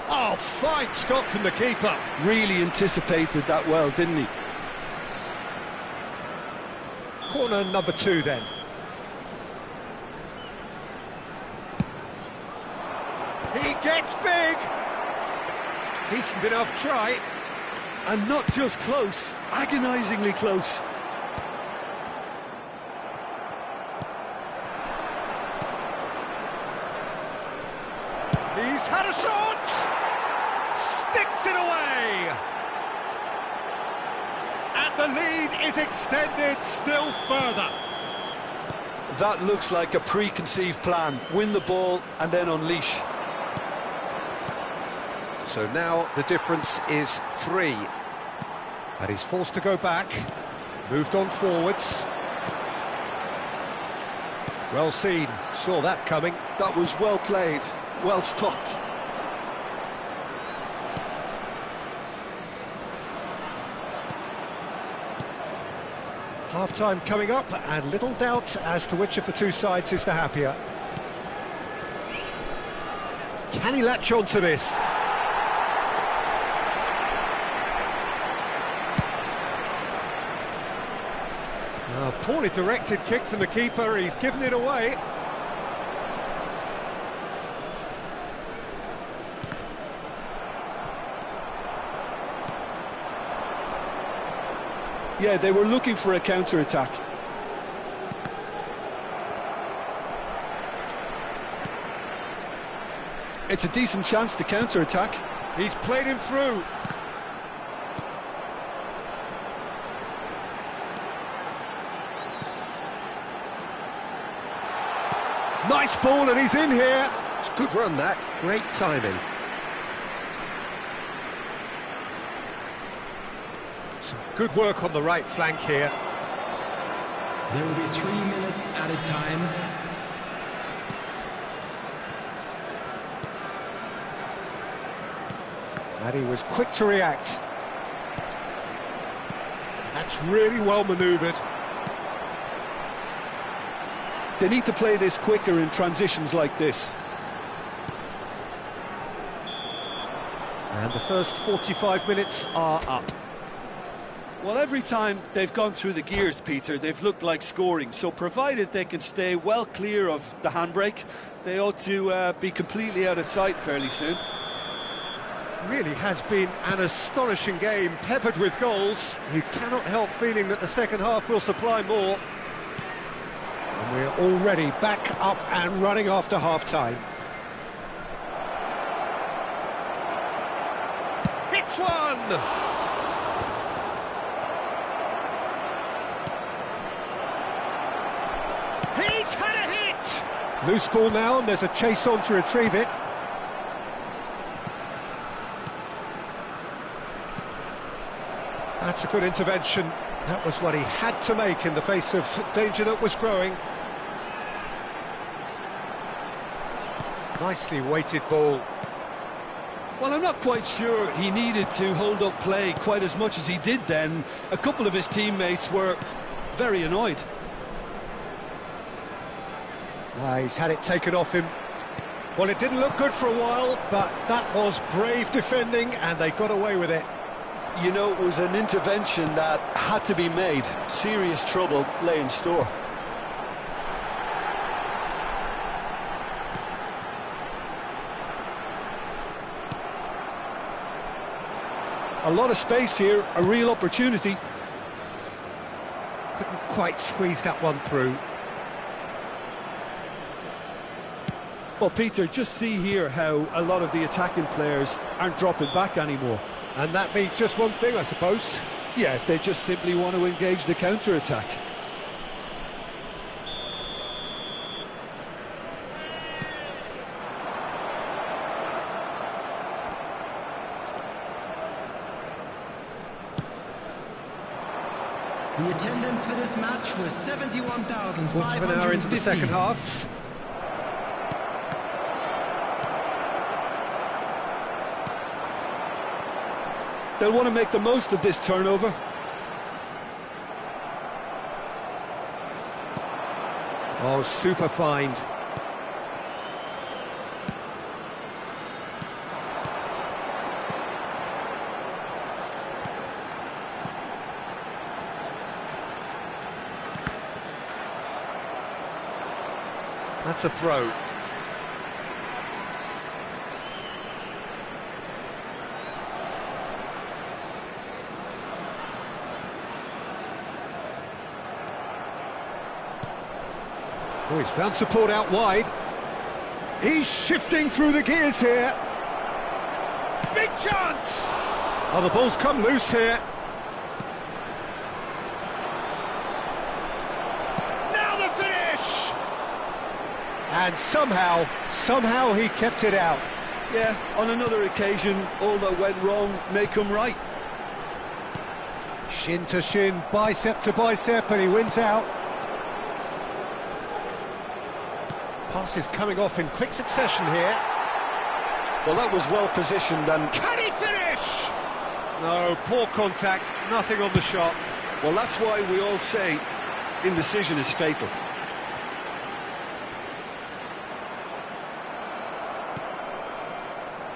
Oh, fine stop from the keeper. Really anticipated that well, didn't he? Corner number 2 then. He gets big! Decent enough try. And not just close, agonisingly close. He's had a shot! Sticks it away! And the lead is extended still further. That looks like a preconceived plan. Win the ball and then unleash. So now the difference is 3. And he's forced to go back. Moved on forwards. Well seen, saw that coming. That was well played, well stopped. Half-time coming up, and little doubt as to which of the two sides is the happier. Can he latch on to this? A poorly directed kick from the keeper, he's given it away. Yeah, they were looking for a counter-attack. It's a decent chance to counter-attack. He's played him through. Nice ball, and he's in here. It's a good run, that. Great timing. Some good work on the right flank here. There will be 3 minutes added time. And he was quick to react. That's really well manoeuvred. They need to play this quicker in transitions like this. And the first 45 minutes are up. Well, every time they've gone through the gears, Peter, they've looked like scoring. So provided they can stay well clear of the handbrake, they ought to be completely out of sight fairly soon. Really has been an astonishing game, peppered with goals. You cannot help feeling that the second half will supply more. And we're already back up and running after half-time. Hits one! He's had a hit! Loose ball now, and there's a chase on to retrieve it. That's a good intervention. That was what he had to make in the face of danger that was growing. Nicely weighted ball. Well, I'm not quite sure he needed to hold up play quite as much as he did then. A couple of his teammates were very annoyed. He's had it taken off him. Well, it didn't look good for a while, but that was brave defending, and they got away with it. You know, it was an intervention that had to be made. Serious trouble lay in store. A lot of space here, a real opportunity. Couldn't quite squeeze that one through. Well, Peter, just see here how a lot of the attacking players aren't dropping back anymore. And that means just one thing, I suppose. Yeah, they just simply want to engage the counter-attack. The attendance for this match was 71,550. Quarter of an hour into the second half. They'll want to make the most of this turnover. Oh, super find. That's a throw. Oh, he's found support out wide. He's shifting through the gears here. Big chance! Oh, the ball's come loose here. Now the finish! And somehow he kept it out. Yeah, on another occasion, all that went wrong may come right. Shin to shin, bicep to bicep, and he wins out. Passes coming off in quick succession here. Well, that was well positioned and... Can he finish? No, poor contact, nothing on the shot. Well, that's why we all say indecision is fatal.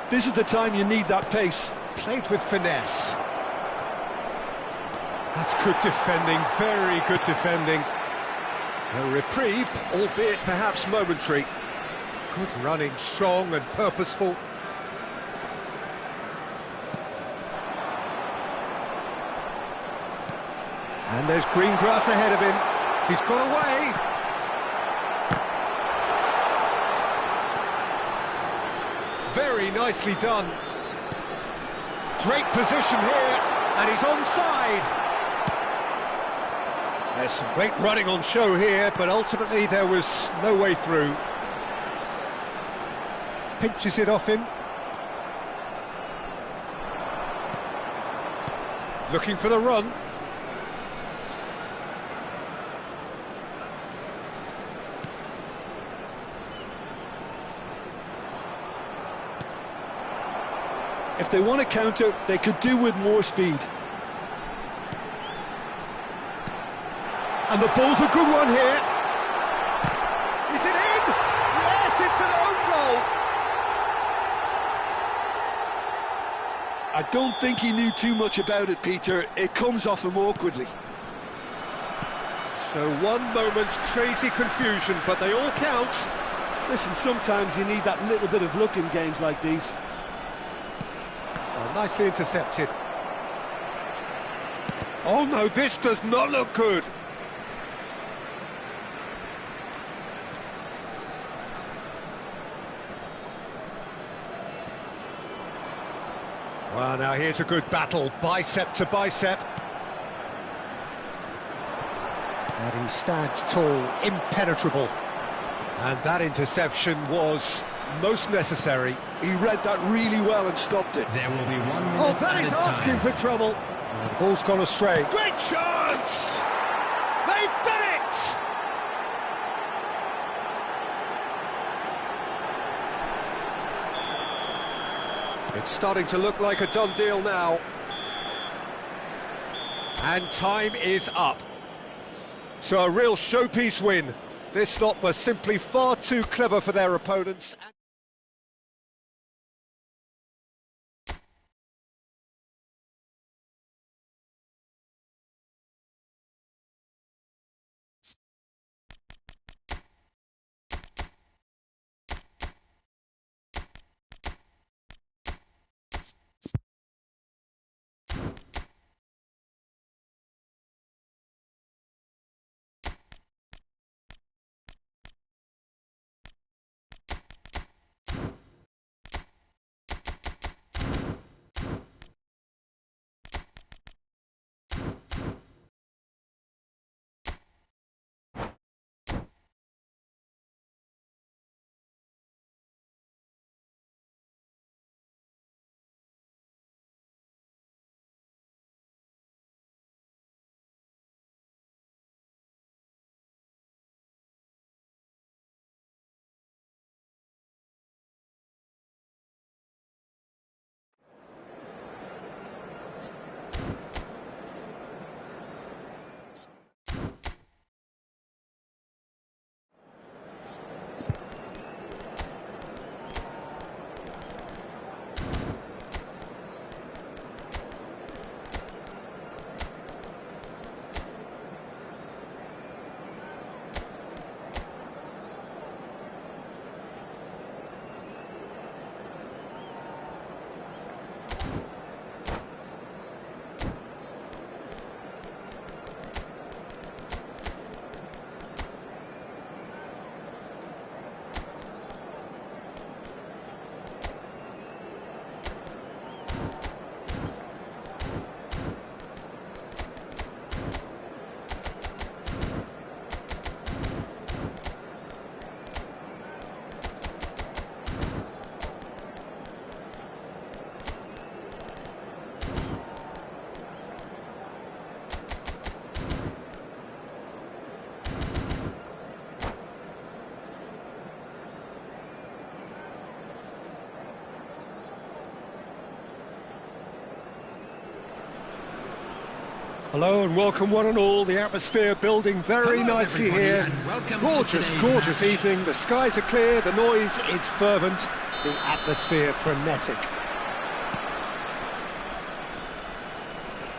This is the time you need that pace. Played with finesse. That's good defending, very good defending. A reprieve, albeit perhaps momentary. Good running, strong and purposeful. And there's green grass ahead of him. He's got away. Very nicely done. Great position here, and he's onside. There's some great running on show here, but ultimately there was no way through. pinches it off him. Looking for the run. If they want to counter, they could do with more speed. And the ball's a good one here. Is it in? Yes, it's an own goal. I don't think he knew too much about it, Peter. It comes off him awkwardly. So one moment's crazy confusion, but they all count. Listen, sometimes you need that little bit of luck in games like these. Oh, nicely intercepted. Oh no, this does not look good. Well, now here's a good battle, bicep to bicep. And he stands tall, impenetrable. And that interception was most necessary. He read that really well and stopped it. There will be 1 minute. Oh, that is asking for trouble. And the ball's gone astray. Great chance! They've done it! It's starting to look like a done deal now. And time is up. So a real showpiece win. This lot was simply far too clever for their opponents. Hello and welcome one and all, the atmosphere building very nicely here. Gorgeous, gorgeous evening, the skies are clear, the noise is fervent, the atmosphere frenetic.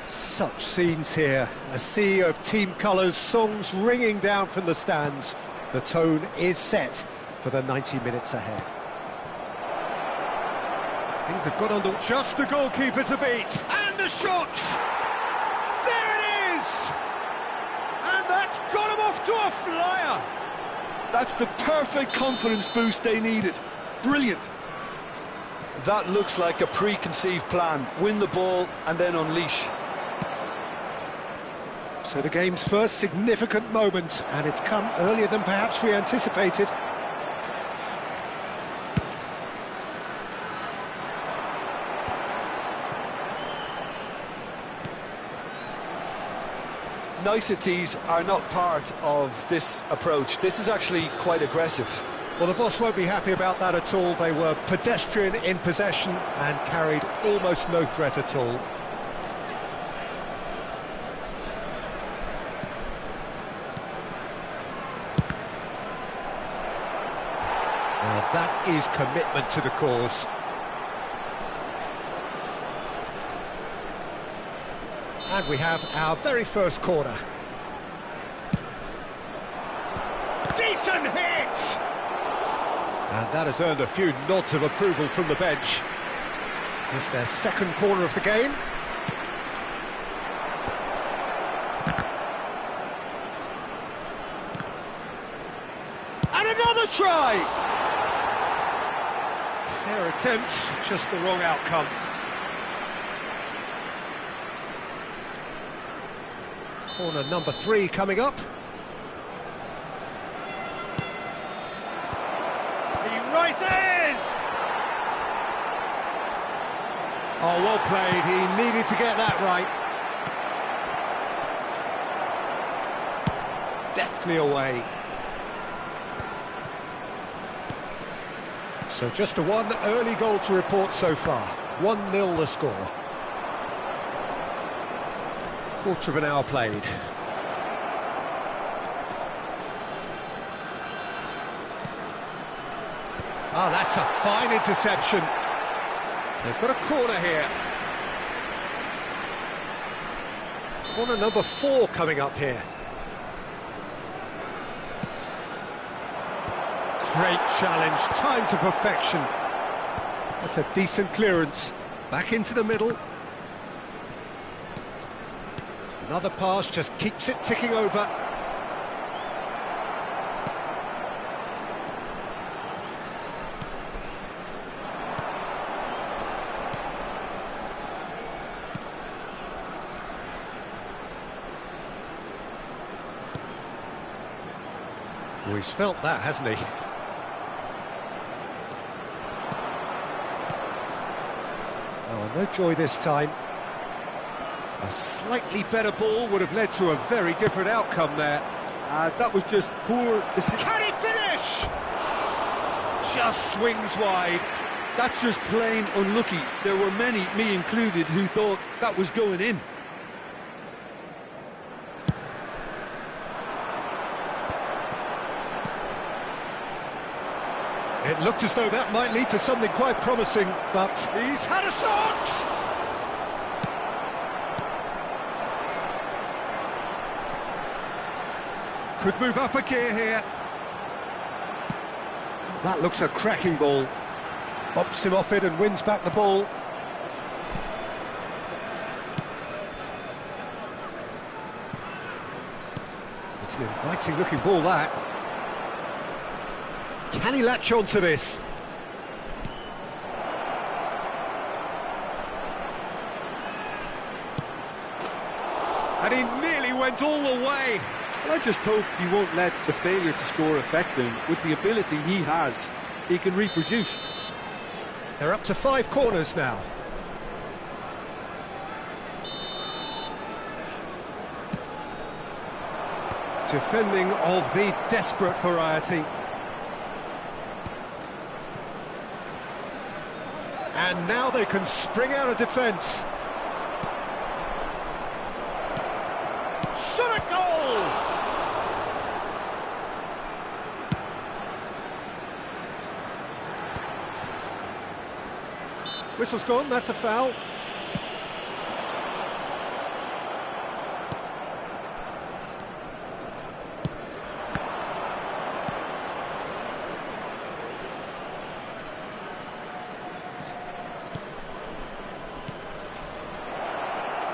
Such scenes here, a sea of team colours, songs ringing down from the stands. The tone is set for the 90 minutes ahead. Things have got under just the goalkeeper to beat, and the shot! That's got him off to a flyer! That's the perfect confidence boost they needed. Brilliant. That looks like a preconceived plan. Win the ball and then unleash. So the game's first significant moment, and it's come earlier than perhaps we anticipated. niceties are not part of this approach. This is actually quite aggressive. Well, the boss won't be happy about that at all. They were pedestrian in possession and carried almost no threat at all. Now that is commitment to the cause. And we have our very first corner. Decent hit! And that has earned a few nods of approval from the bench. It's their second corner of the game. And another try! Fair attempt, just the wrong outcome. Corner number 3 coming up. He rises! Oh, well played. He needed to get that right. Deftly away. So just a one early goal to report so far. 1-0 the score. Quarter of an hour played. Ah, that's a fine interception. They've got a corner here. Corner number 4 coming up here. Great challenge, time to perfection. That's a decent clearance. Back into the middle. Another pass just keeps it ticking over. Oh, he's felt that, hasn't he? Oh, no joy this time. A slightly better ball would have led to a very different outcome there. That was just poor. Can he finish? Just swings wide. That's just plain unlucky. There were many, me included, who thought that was going in. It looked as though that might lead to something quite promising, but he's had a shot! Could move up a gear here. That looks a cracking ball. Bumps him off it and wins back the ball. It's an inviting looking ball, that. Can he latch on to this? And he nearly went all the way. I just hope he won't let the failure to score affect him. With the ability he has, he can reproduce. They're up to 5 corners now. Defending of the desperate variety. And now they can spring out of defence. Shot a goal! Whistle's gone, that's a foul.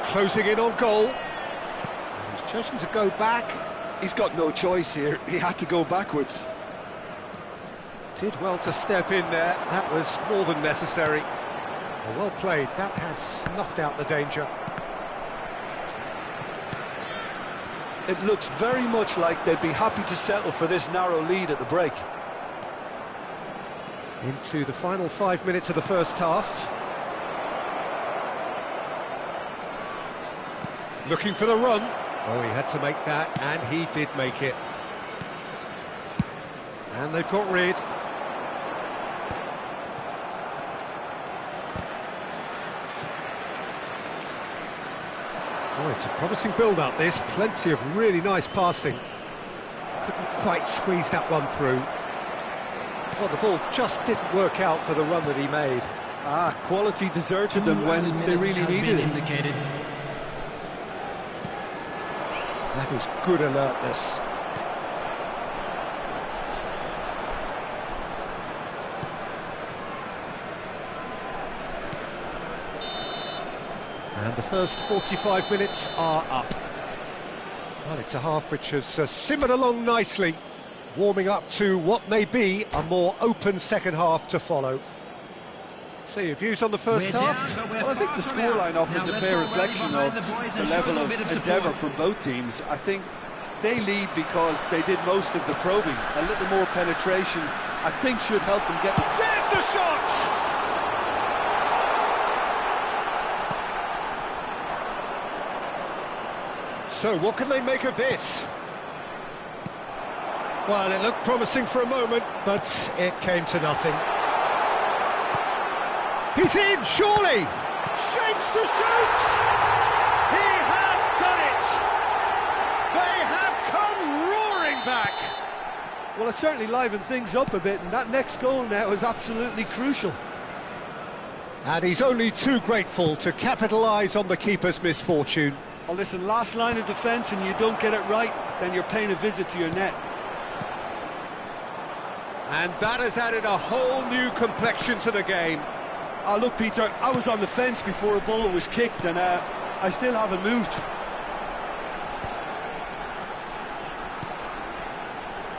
Closing in on goal. He's chosen to go back. He's got no choice here. He had to go backwards. Did well to step in there. That was more than necessary. Well played. That has snuffed out the danger. It looks very much like they'd be happy to settle for this narrow lead at the break. Into the final 5 minutes of the first half. Looking for the run. Oh, he had to make that, and he did make it. And they've got rid. Oh, it's a promising build-up, this. Plenty of really nice passing. Couldn't quite squeeze that one through. Well, the ball just didn't work out for the run that he made. Quality deserted them when they really needed it. That is good alertness. And the first 45 minutes are up. Well, it's a half which has simmered along nicely, warming up to what may be a more open second half to follow. So your views on the first half? Well, I think the scoreline offers a fair reflection of the level of endeavour from both teams. I think they lead because they did most of the probing. A little more penetration, I think, should help them get... There's the shot! So what can they make of this? Well, it looked promising for a moment, but it came to nothing. He's in, surely! Shapes to shoot! He has done it! They have come roaring back! Well, it certainly livened things up a bit, and that next goal now is absolutely crucial. And he's only too grateful to capitalise on the keeper's misfortune. Oh, listen, last line of defence and you don't get it right, then you're paying a visit to your net. And that has added a whole new complexion to the game. Oh, look, Peter, I was on the fence before a ball was kicked, and I still haven't moved.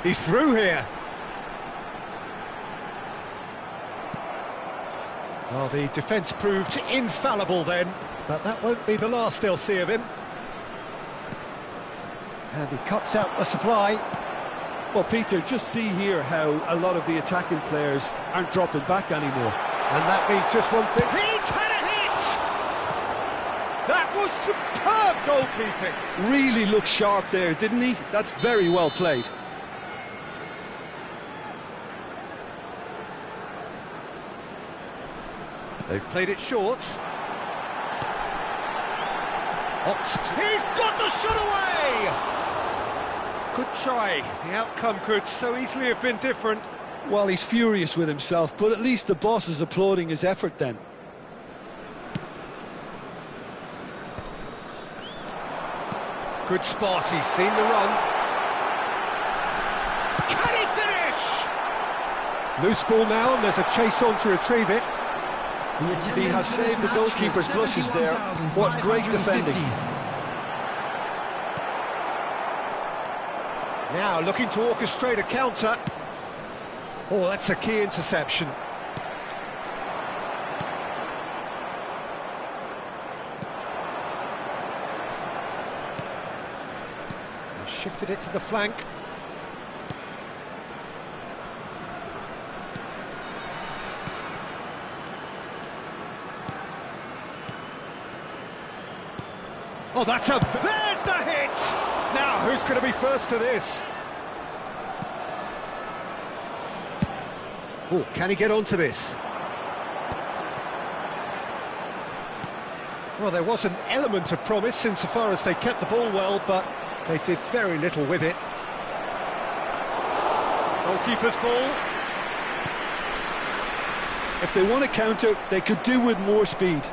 He's through here. Well, the defence proved infallible then, but that won't be the last they'll see of him. And he cuts out the supply. Well, Peter, just see here how a lot of the attacking players aren't dropping back anymore. And that means just one thing. He's had a hit! That was superb goalkeeping! Really looked sharp there, didn't he? That's very well played. They've played it short. Oxt. He's got the shot away! Good try. The outcome could so easily have been different. Well, he's furious with himself, but at least the boss is applauding his effort then. Good spot, he's seen the run. Can he finish? Loose ball now, and there's a chase on to retrieve it. He has saved the goalkeeper's blushes there. What great defending. Now looking to orchestrate a counter. Oh, that's a key interception. He shifted it to the flank. Oh, that's a... There's the hit! Now, who's going to be first to this? Oh, can he get onto this? Well, there was an element of promise insofar as they kept the ball well, but they did very little with it. Goalkeeper's ball. If they want to counter, they could do with more speed.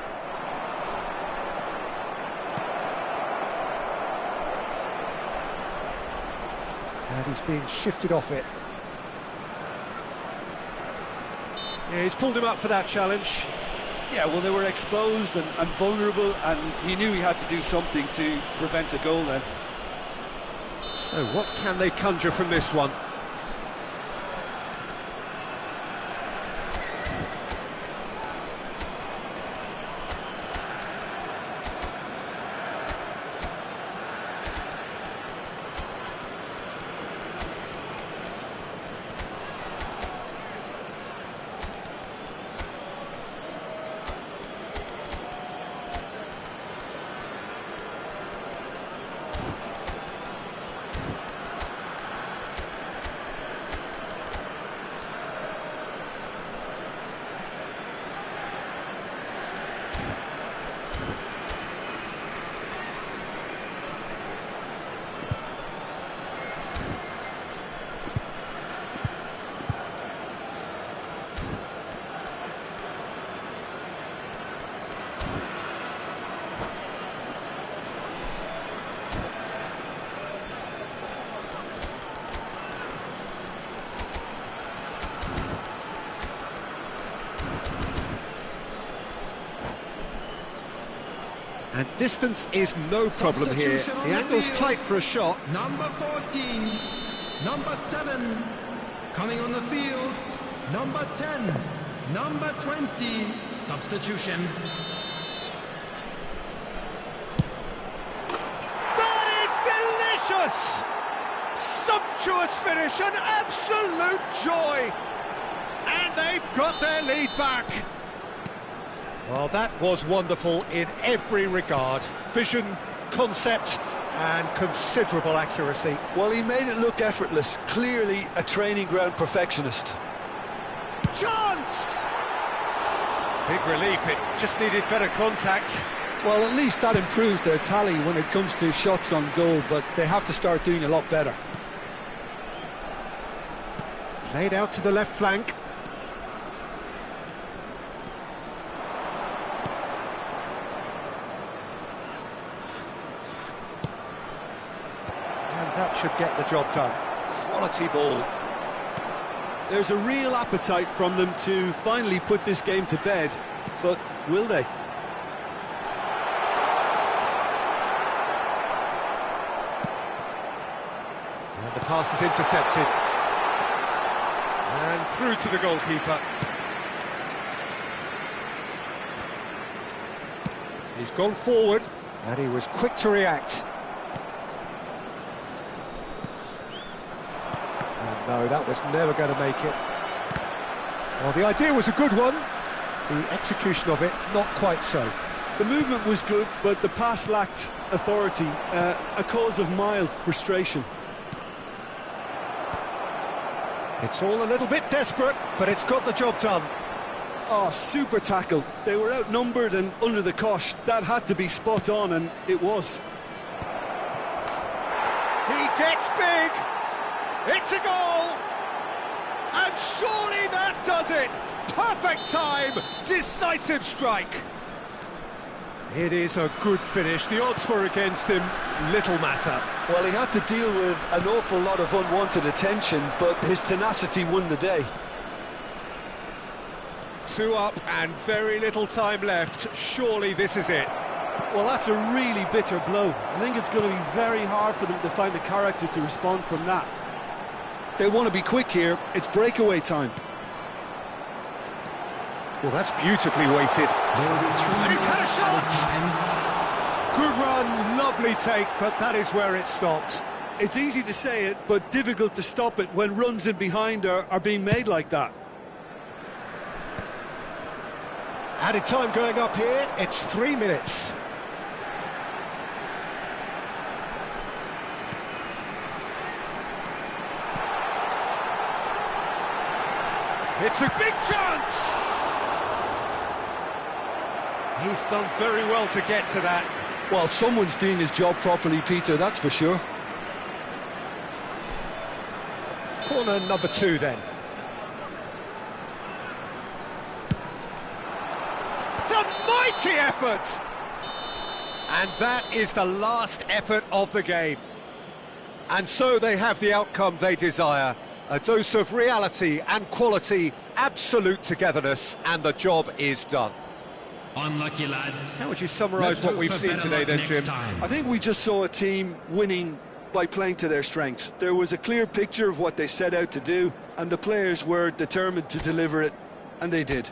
And he's being shifted off it. Yeah, he's pulled him up for that challenge. Yeah, well, they were exposed and vulnerable, and he knew he had to do something to prevent a goal then. So what can they conjure from this one? And distance is no problem here. Substitution on The the angle's field. tight for a shot. Number 14, number 7, coming on the field, number 10, number 20, substitution. That is delicious! Sumptuous finish, an absolute joy! And they've got their lead back. Well, that was wonderful in every regard. Vision, concept, and considerable accuracy. Well, he made it look effortless. Clearly a training ground perfectionist. Chance! Big relief, it just needed better contact. Well, at least that improves their tally when it comes to shots on goal, but they have to start doing a lot better. Played out to the left flank. And that should get the job done. Quality ball. There's a real appetite from them to finally put this game to bed, but will they? And the pass is intercepted. And through to the goalkeeper. He's gone forward, and he was quick to react. And no, that was never going to make it. Well, the idea was a good one. The execution of it, not quite so. The movement was good, but the pass lacked authority, a cause of mild frustration. It's all a little bit desperate, but it's got the job done. Oh, super tackle. They were outnumbered and under the cosh. That had to be spot on, and it was. He gets big. It's a goal. And surely that does it. Perfect time. Decisive strike. It is a good finish. The odds were against him. Little matter. Well, he had to deal with an awful lot of unwanted attention, but his tenacity won the day. 2 up and very little time left. Surely this is it. Well, that's a really bitter blow. I think it's going to be very hard for them to find the character to respond from that. They want to be quick here. It's breakaway time. Well, that's beautifully weighted. And he's had a shot. Good run, lovely take, but that is where it stopped. It's easy to say it, but difficult to stop it when runs in behind are being made like that. Added time going up here, it's 3 minutes. It's a big chance. He's done very well to get to that. Well, someone's doing his job properly, Peter, that's for sure. Corner number 2 then. It's a mighty effort. And that is the last effort of the game. And so they have the outcome they desire. A dose of reality and quality, absolute togetherness, and the job is done. Unlucky lads. How would you summarise what we've seen today then, Jim? I think we just saw a team winning by playing to their strengths. There was a clear picture of what they set out to do, and the players were determined to deliver it, and they did.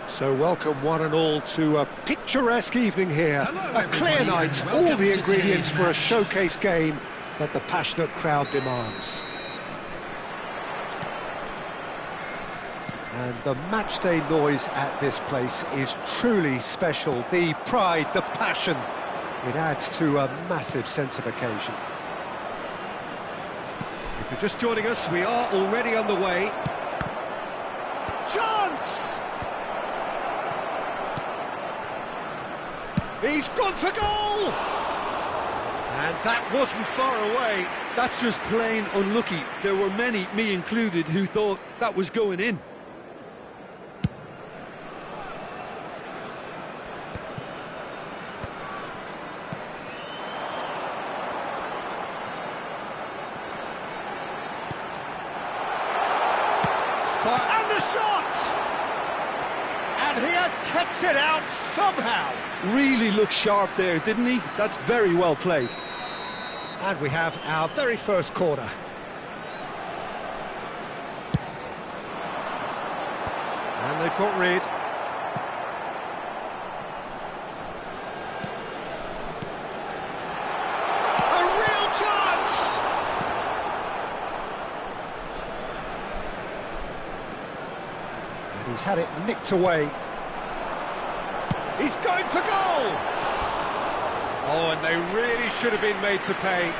So welcome one and all to a picturesque evening here. Hello, A clear everybody, night, and all welcome the to ingredients today's for a match. showcase game that the passionate crowd demands. And the matchday noise at this place is truly special. The pride, the passion, it adds to a massive sense of occasion. If you're just joining us, we are already underway. Chance! He's gone for goal! And that wasn't far away. That's just plain unlucky. There were many, me included, who thought that was going in. And the shot! And he has kept it out somehow. Really looked sharp there, didn't he? That's very well played. And we have our very first corner. And they've got rid. A real chance! And he's had it nicked away. He's going for goal! Oh, and they really should have been made to pay.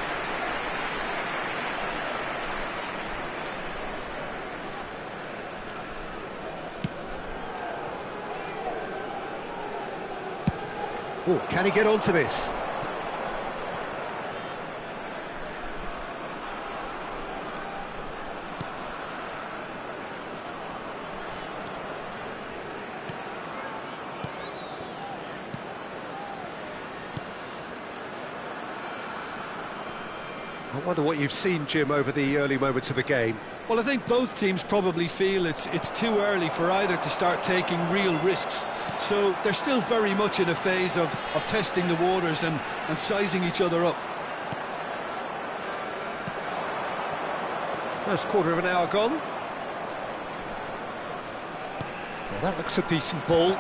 Oh, can he get onto this? I wonder what you've seen, Jim, over the early moments of the game. Well, I think both teams probably feel it's too early for either to start taking real risks. So they're still very much in a phase of testing the waters and sizing each other up. First quarter of an hour gone. Well, that looks a decent ball.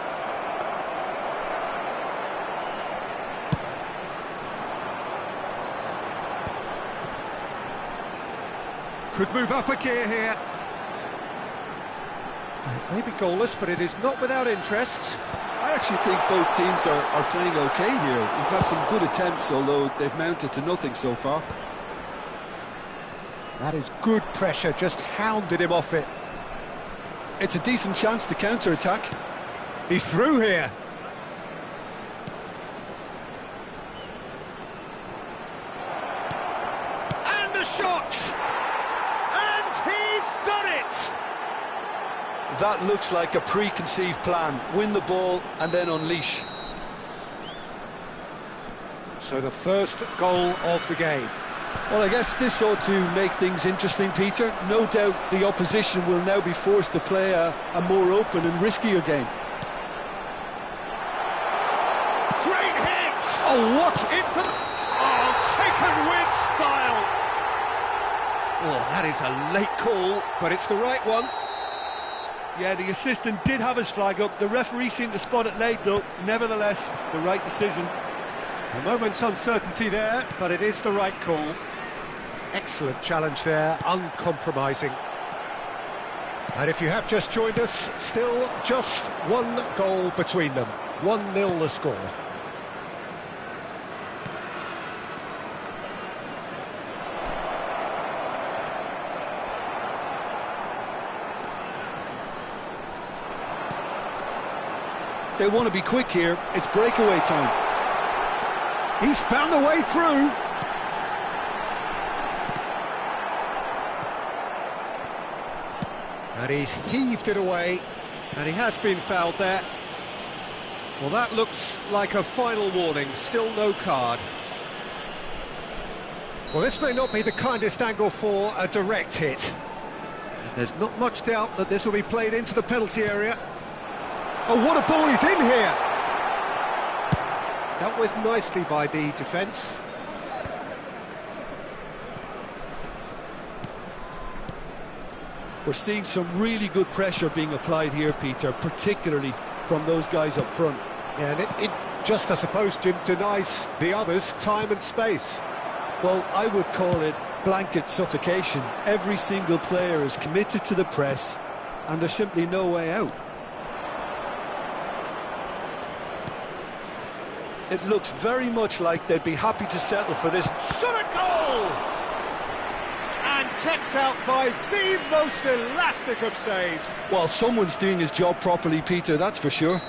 Could move up a gear here. It may be goalless, but it is not without interest. I actually think both teams are playing okay here. We've had some good attempts, although they've mounted to nothing so far. That is good pressure, just hounded him off it. It's a decent chance to counter-attack. He's through here. And the shot! And he's done it! That looks like a preconceived plan. Win the ball and then unleash. So the first goal of the game. Well, I guess this ought to make things interesting, Peter. No doubt the opposition will now be forced to play a more open and riskier game. Great hit! Oh, what infant! Oh, taken with style! Oh, that is a late call, but it's the right one. Yeah, the assistant did have his flag up. The referee seemed to spot it late, though. Nevertheless, the right decision. A moment's uncertainty there, but it is the right call. Excellent challenge there, uncompromising. And if you have just joined us, still just one goal between them. 1-0 the score. They want to be quick here. It's breakaway time. He's found a way through. And he's heaved it away, and he has been fouled there. Well, that looks like a final warning, still no card. Well, this may not be the kindest angle for a direct hit. And there's not much doubt that this will be played into the penalty area. Oh, what a ball, he's in here! Dealt with nicely by the defence. We're seeing some really good pressure being applied here, Peter, particularly from those guys up front. Yeah, and it just, I suppose, Jim, denies the others time and space. Well, I would call it blanket suffocation. Every single player is committed to the press, and there's simply no way out. It looks very much like they'd be happy to settle for this. Shot a goal! And kept out by the most elastic of saves. Well, someone's doing his job properly, Peter, that's for sure.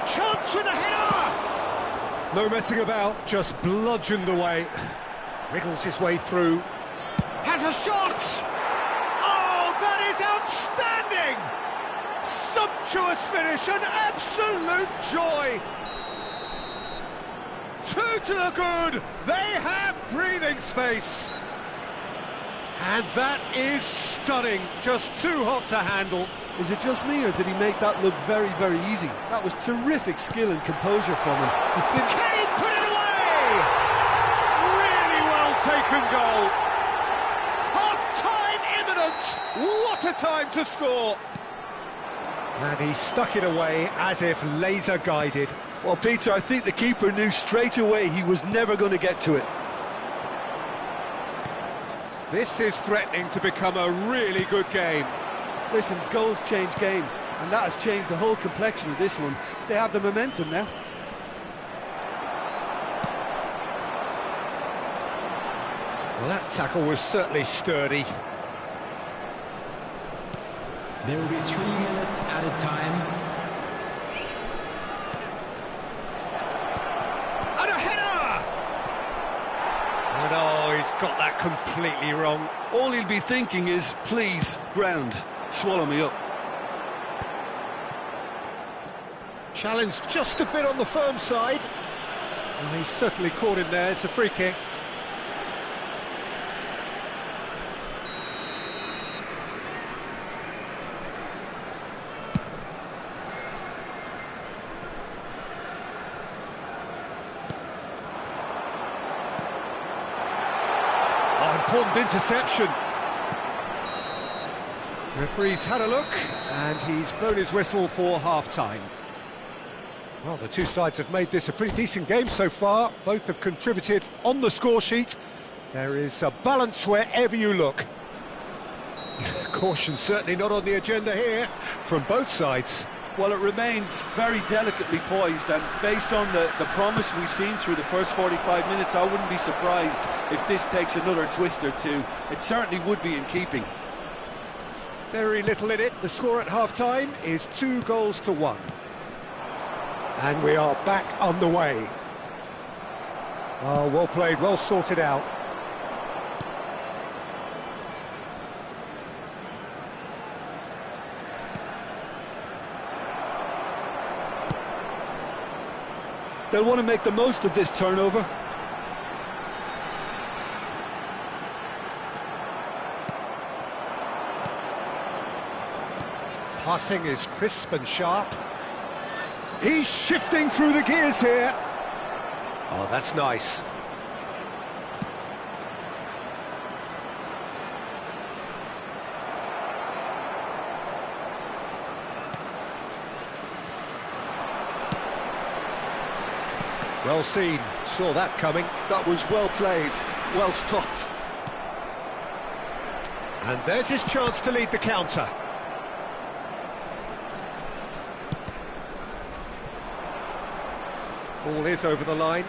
Chance with a header! No messing about, just bludgeoned away. Wriggles his way through. Has a shot! Oh, that is outstanding! Sumptuous finish, an absolute joy! 2 to the good, they have breathing space. And that is stunning, just too hot to handle. Is it just me, or did he make that look very, very easy? That was terrific skill and composure from him. Can he put it away? Really well taken goal. Half-time imminent. What a time to score. And he stuck it away as if laser-guided. Well, Peter, I think the keeper knew straight away he was never going to get to it. This is threatening to become a really good game. Listen, goals change games, and that has changed the whole complexion of this one. They have the momentum now. Well, that tackle was certainly sturdy. There will be 3 minutes added time. And a header! And oh, he's got that completely wrong. All he'll be thinking is, please, ground, swallow me up. Challenged just a bit on the firm side. And he certainly caught him there. It's a free kick. Important interception. Referee's had a look, and he's blown his whistle for half-time. Well, the two sides have made this a pretty decent game so far. Both have contributed on the score sheet. There is a balance wherever you look. Caution certainly not on the agenda here from both sides. Well, it remains very delicately poised, and based on the promise we've seen through the first 45 minutes, I wouldn't be surprised if this takes another twist or two. It certainly would be in keeping. Very little in it. The score at half-time is 2-1. And we are back on the way. Oh, well played, well sorted out. They'll want to make the most of this turnover. Passing is crisp and sharp. He's shifting through the gears here. Oh, that's nice. Well seen, saw that coming. That was well played, well stopped. And there's his chance to lead the counter. Ball is over the line.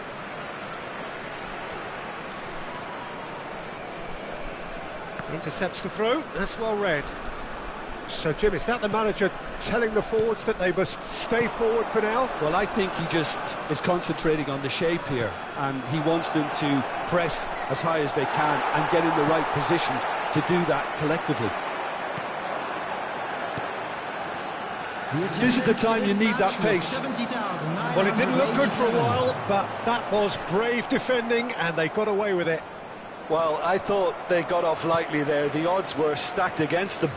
Intercepts the throw, that's well read. So Jim, is that the manager telling the forwards that they must stay forward for now? Well, I think he just is concentrating on the shape here, and he wants them to press as high as they can and get in the right position to do that collectively. This is the time you need that pace. Well, it didn't look good for a while, but that was brave defending and they got away with it. Well, I thought they got off lightly there. The odds were stacked against them.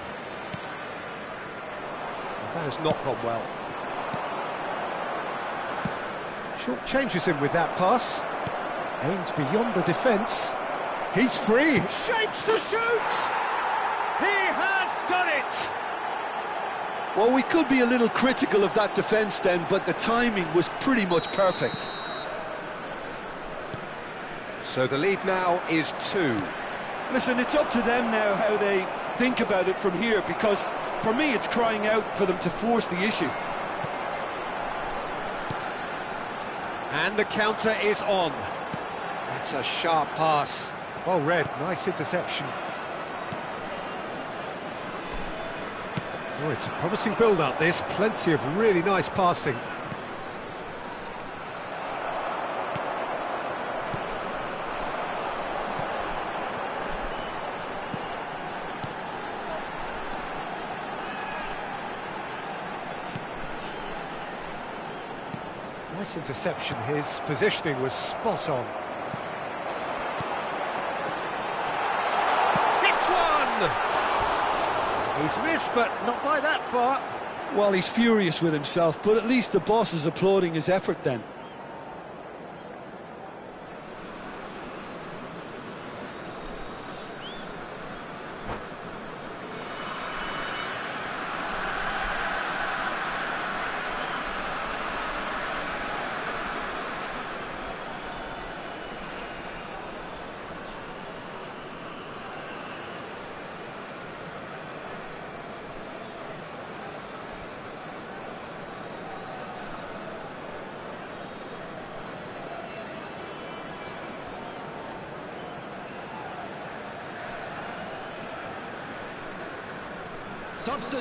That has not gone well. Short changes him with that pass. Aims beyond the defence. He's free. Shapes to shoot! He has done it! Well, we could be a little critical of that defence then, but the timing was pretty much perfect. So the lead now is 2. Listen, it's up to them now how they think about it from here, because for me it's crying out for them to force the issue. And the counter is on. That's a sharp pass. Well read, nice interception. Oh, it's a promising build-up this, plenty of really nice passing. Nice interception, his positioning was spot on. Hits one! He's missed, but not by that far. Well, he's furious with himself, but at least the boss is applauding his effort then.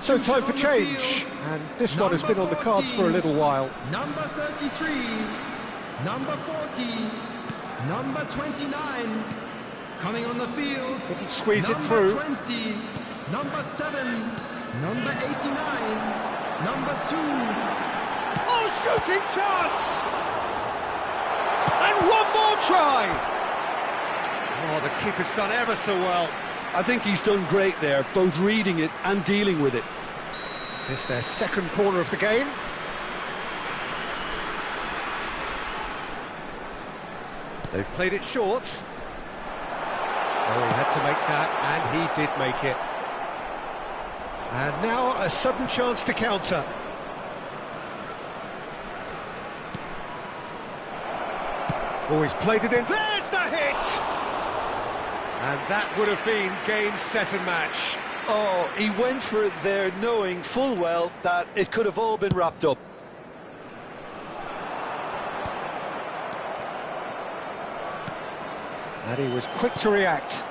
So time for change, and this one has been on the cards for a little while. Number 33, number 40, number 29, coming on the field. Couldn't squeeze it through. Number 20, number 7, number 89, number 2. Oh, shooting chance! And one more try! Oh, the keeper's done ever so well. I think he's done great there, both reading it and dealing with it. It's their second corner of the game. They've played it short. Oh, he had to make that, and he did make it. And now a sudden chance to counter. Oh, he's played it in. There's the hit! And that would have been game, set and match. Oh, he went for it there knowing full well that it could have all been wrapped up. And he was quick to react.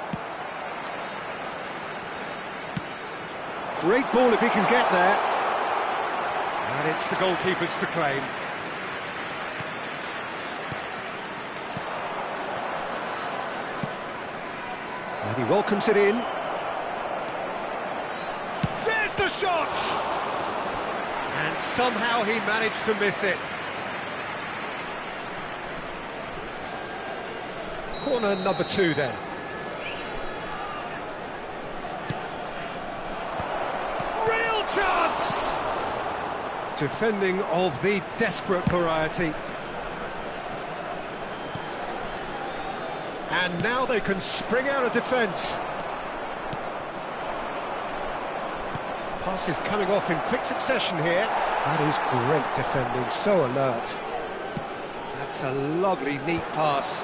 Great ball if he can get there. And it's the goalkeepers to claim. And he welcomes it in. There's the shot! And somehow he managed to miss it. Corner number 2 then. Real chance! Defending of the desperate variety. And now they can spring out of defence. Pass is coming off in quick succession here. That is great defending, so alert. That That's a lovely, neat pass.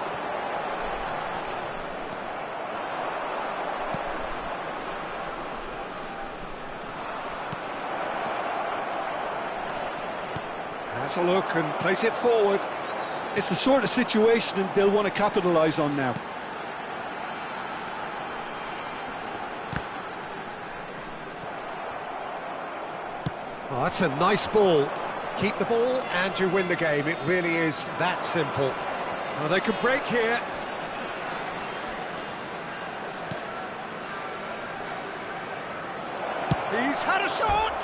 Has a look and plays it forward. It's the sort of situation they'll want to capitalise on now. Oh, that's a nice ball. Keep the ball and you win the game. It really is that simple. Oh, they could break here. He's had a shot!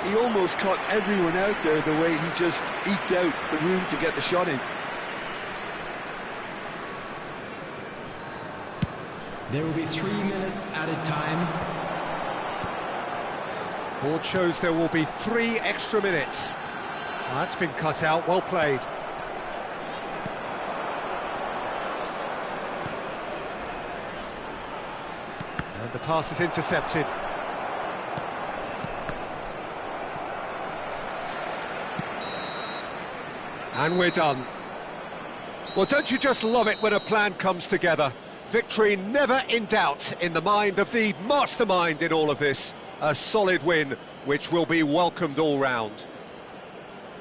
He almost caught everyone out there the way he just eked out the room to get the shot in. There will be 3 minutes added time. Board shows there will be 3 extra minutes. Oh, that's been cut out, well played. And the pass is intercepted. And we're done. Well, don't you just love it when a plan comes together? Victory never in doubt in the mind of the mastermind in all of this. A solid win, which will be welcomed all round.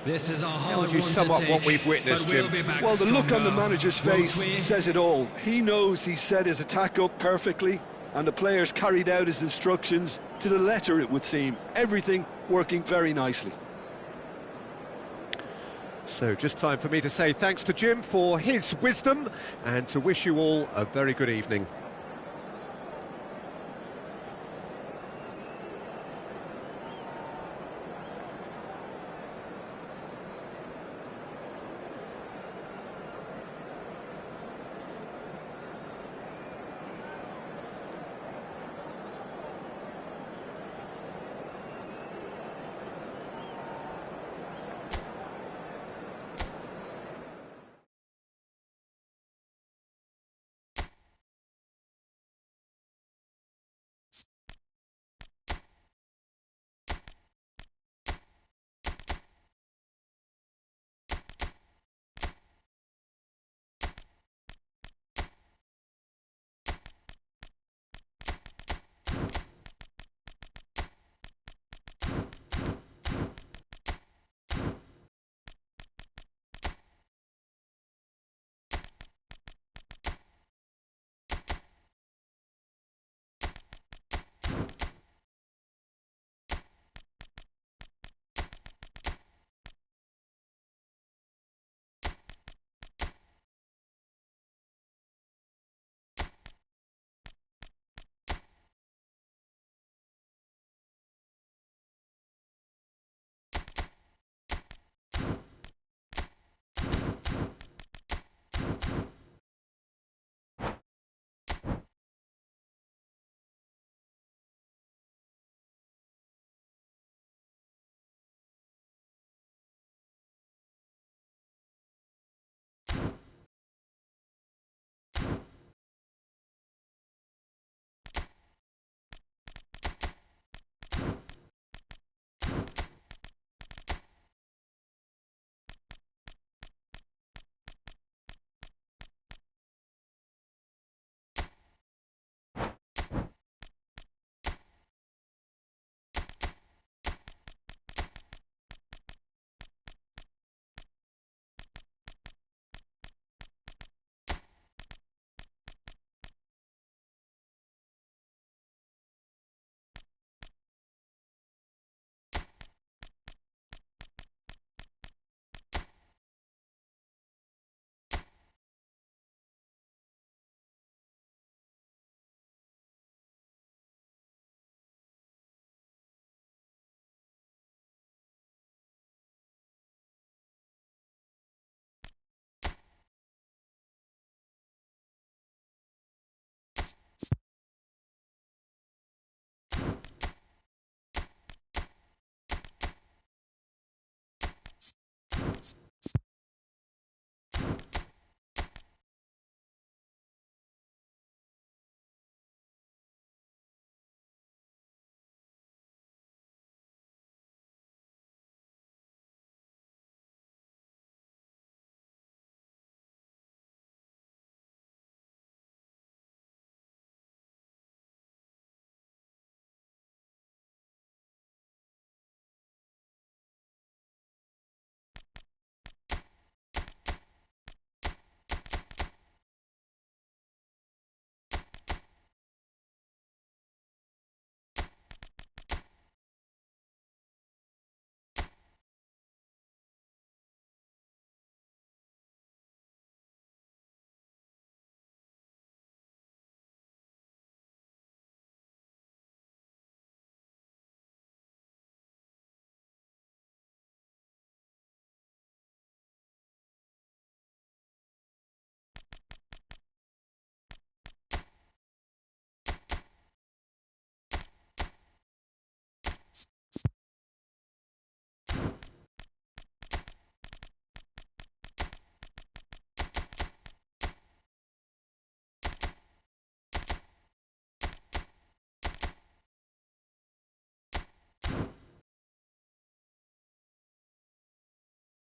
This is a hard How would you sum up what we've witnessed, Jim? Well, the look on the manager's face says it all. He knows he set his attack up perfectly, and the players carried out his instructions to the letter, it would seem. Everything working very nicely. So just time for me to say thanks to Jim for his wisdom and to wish you all a very good evening.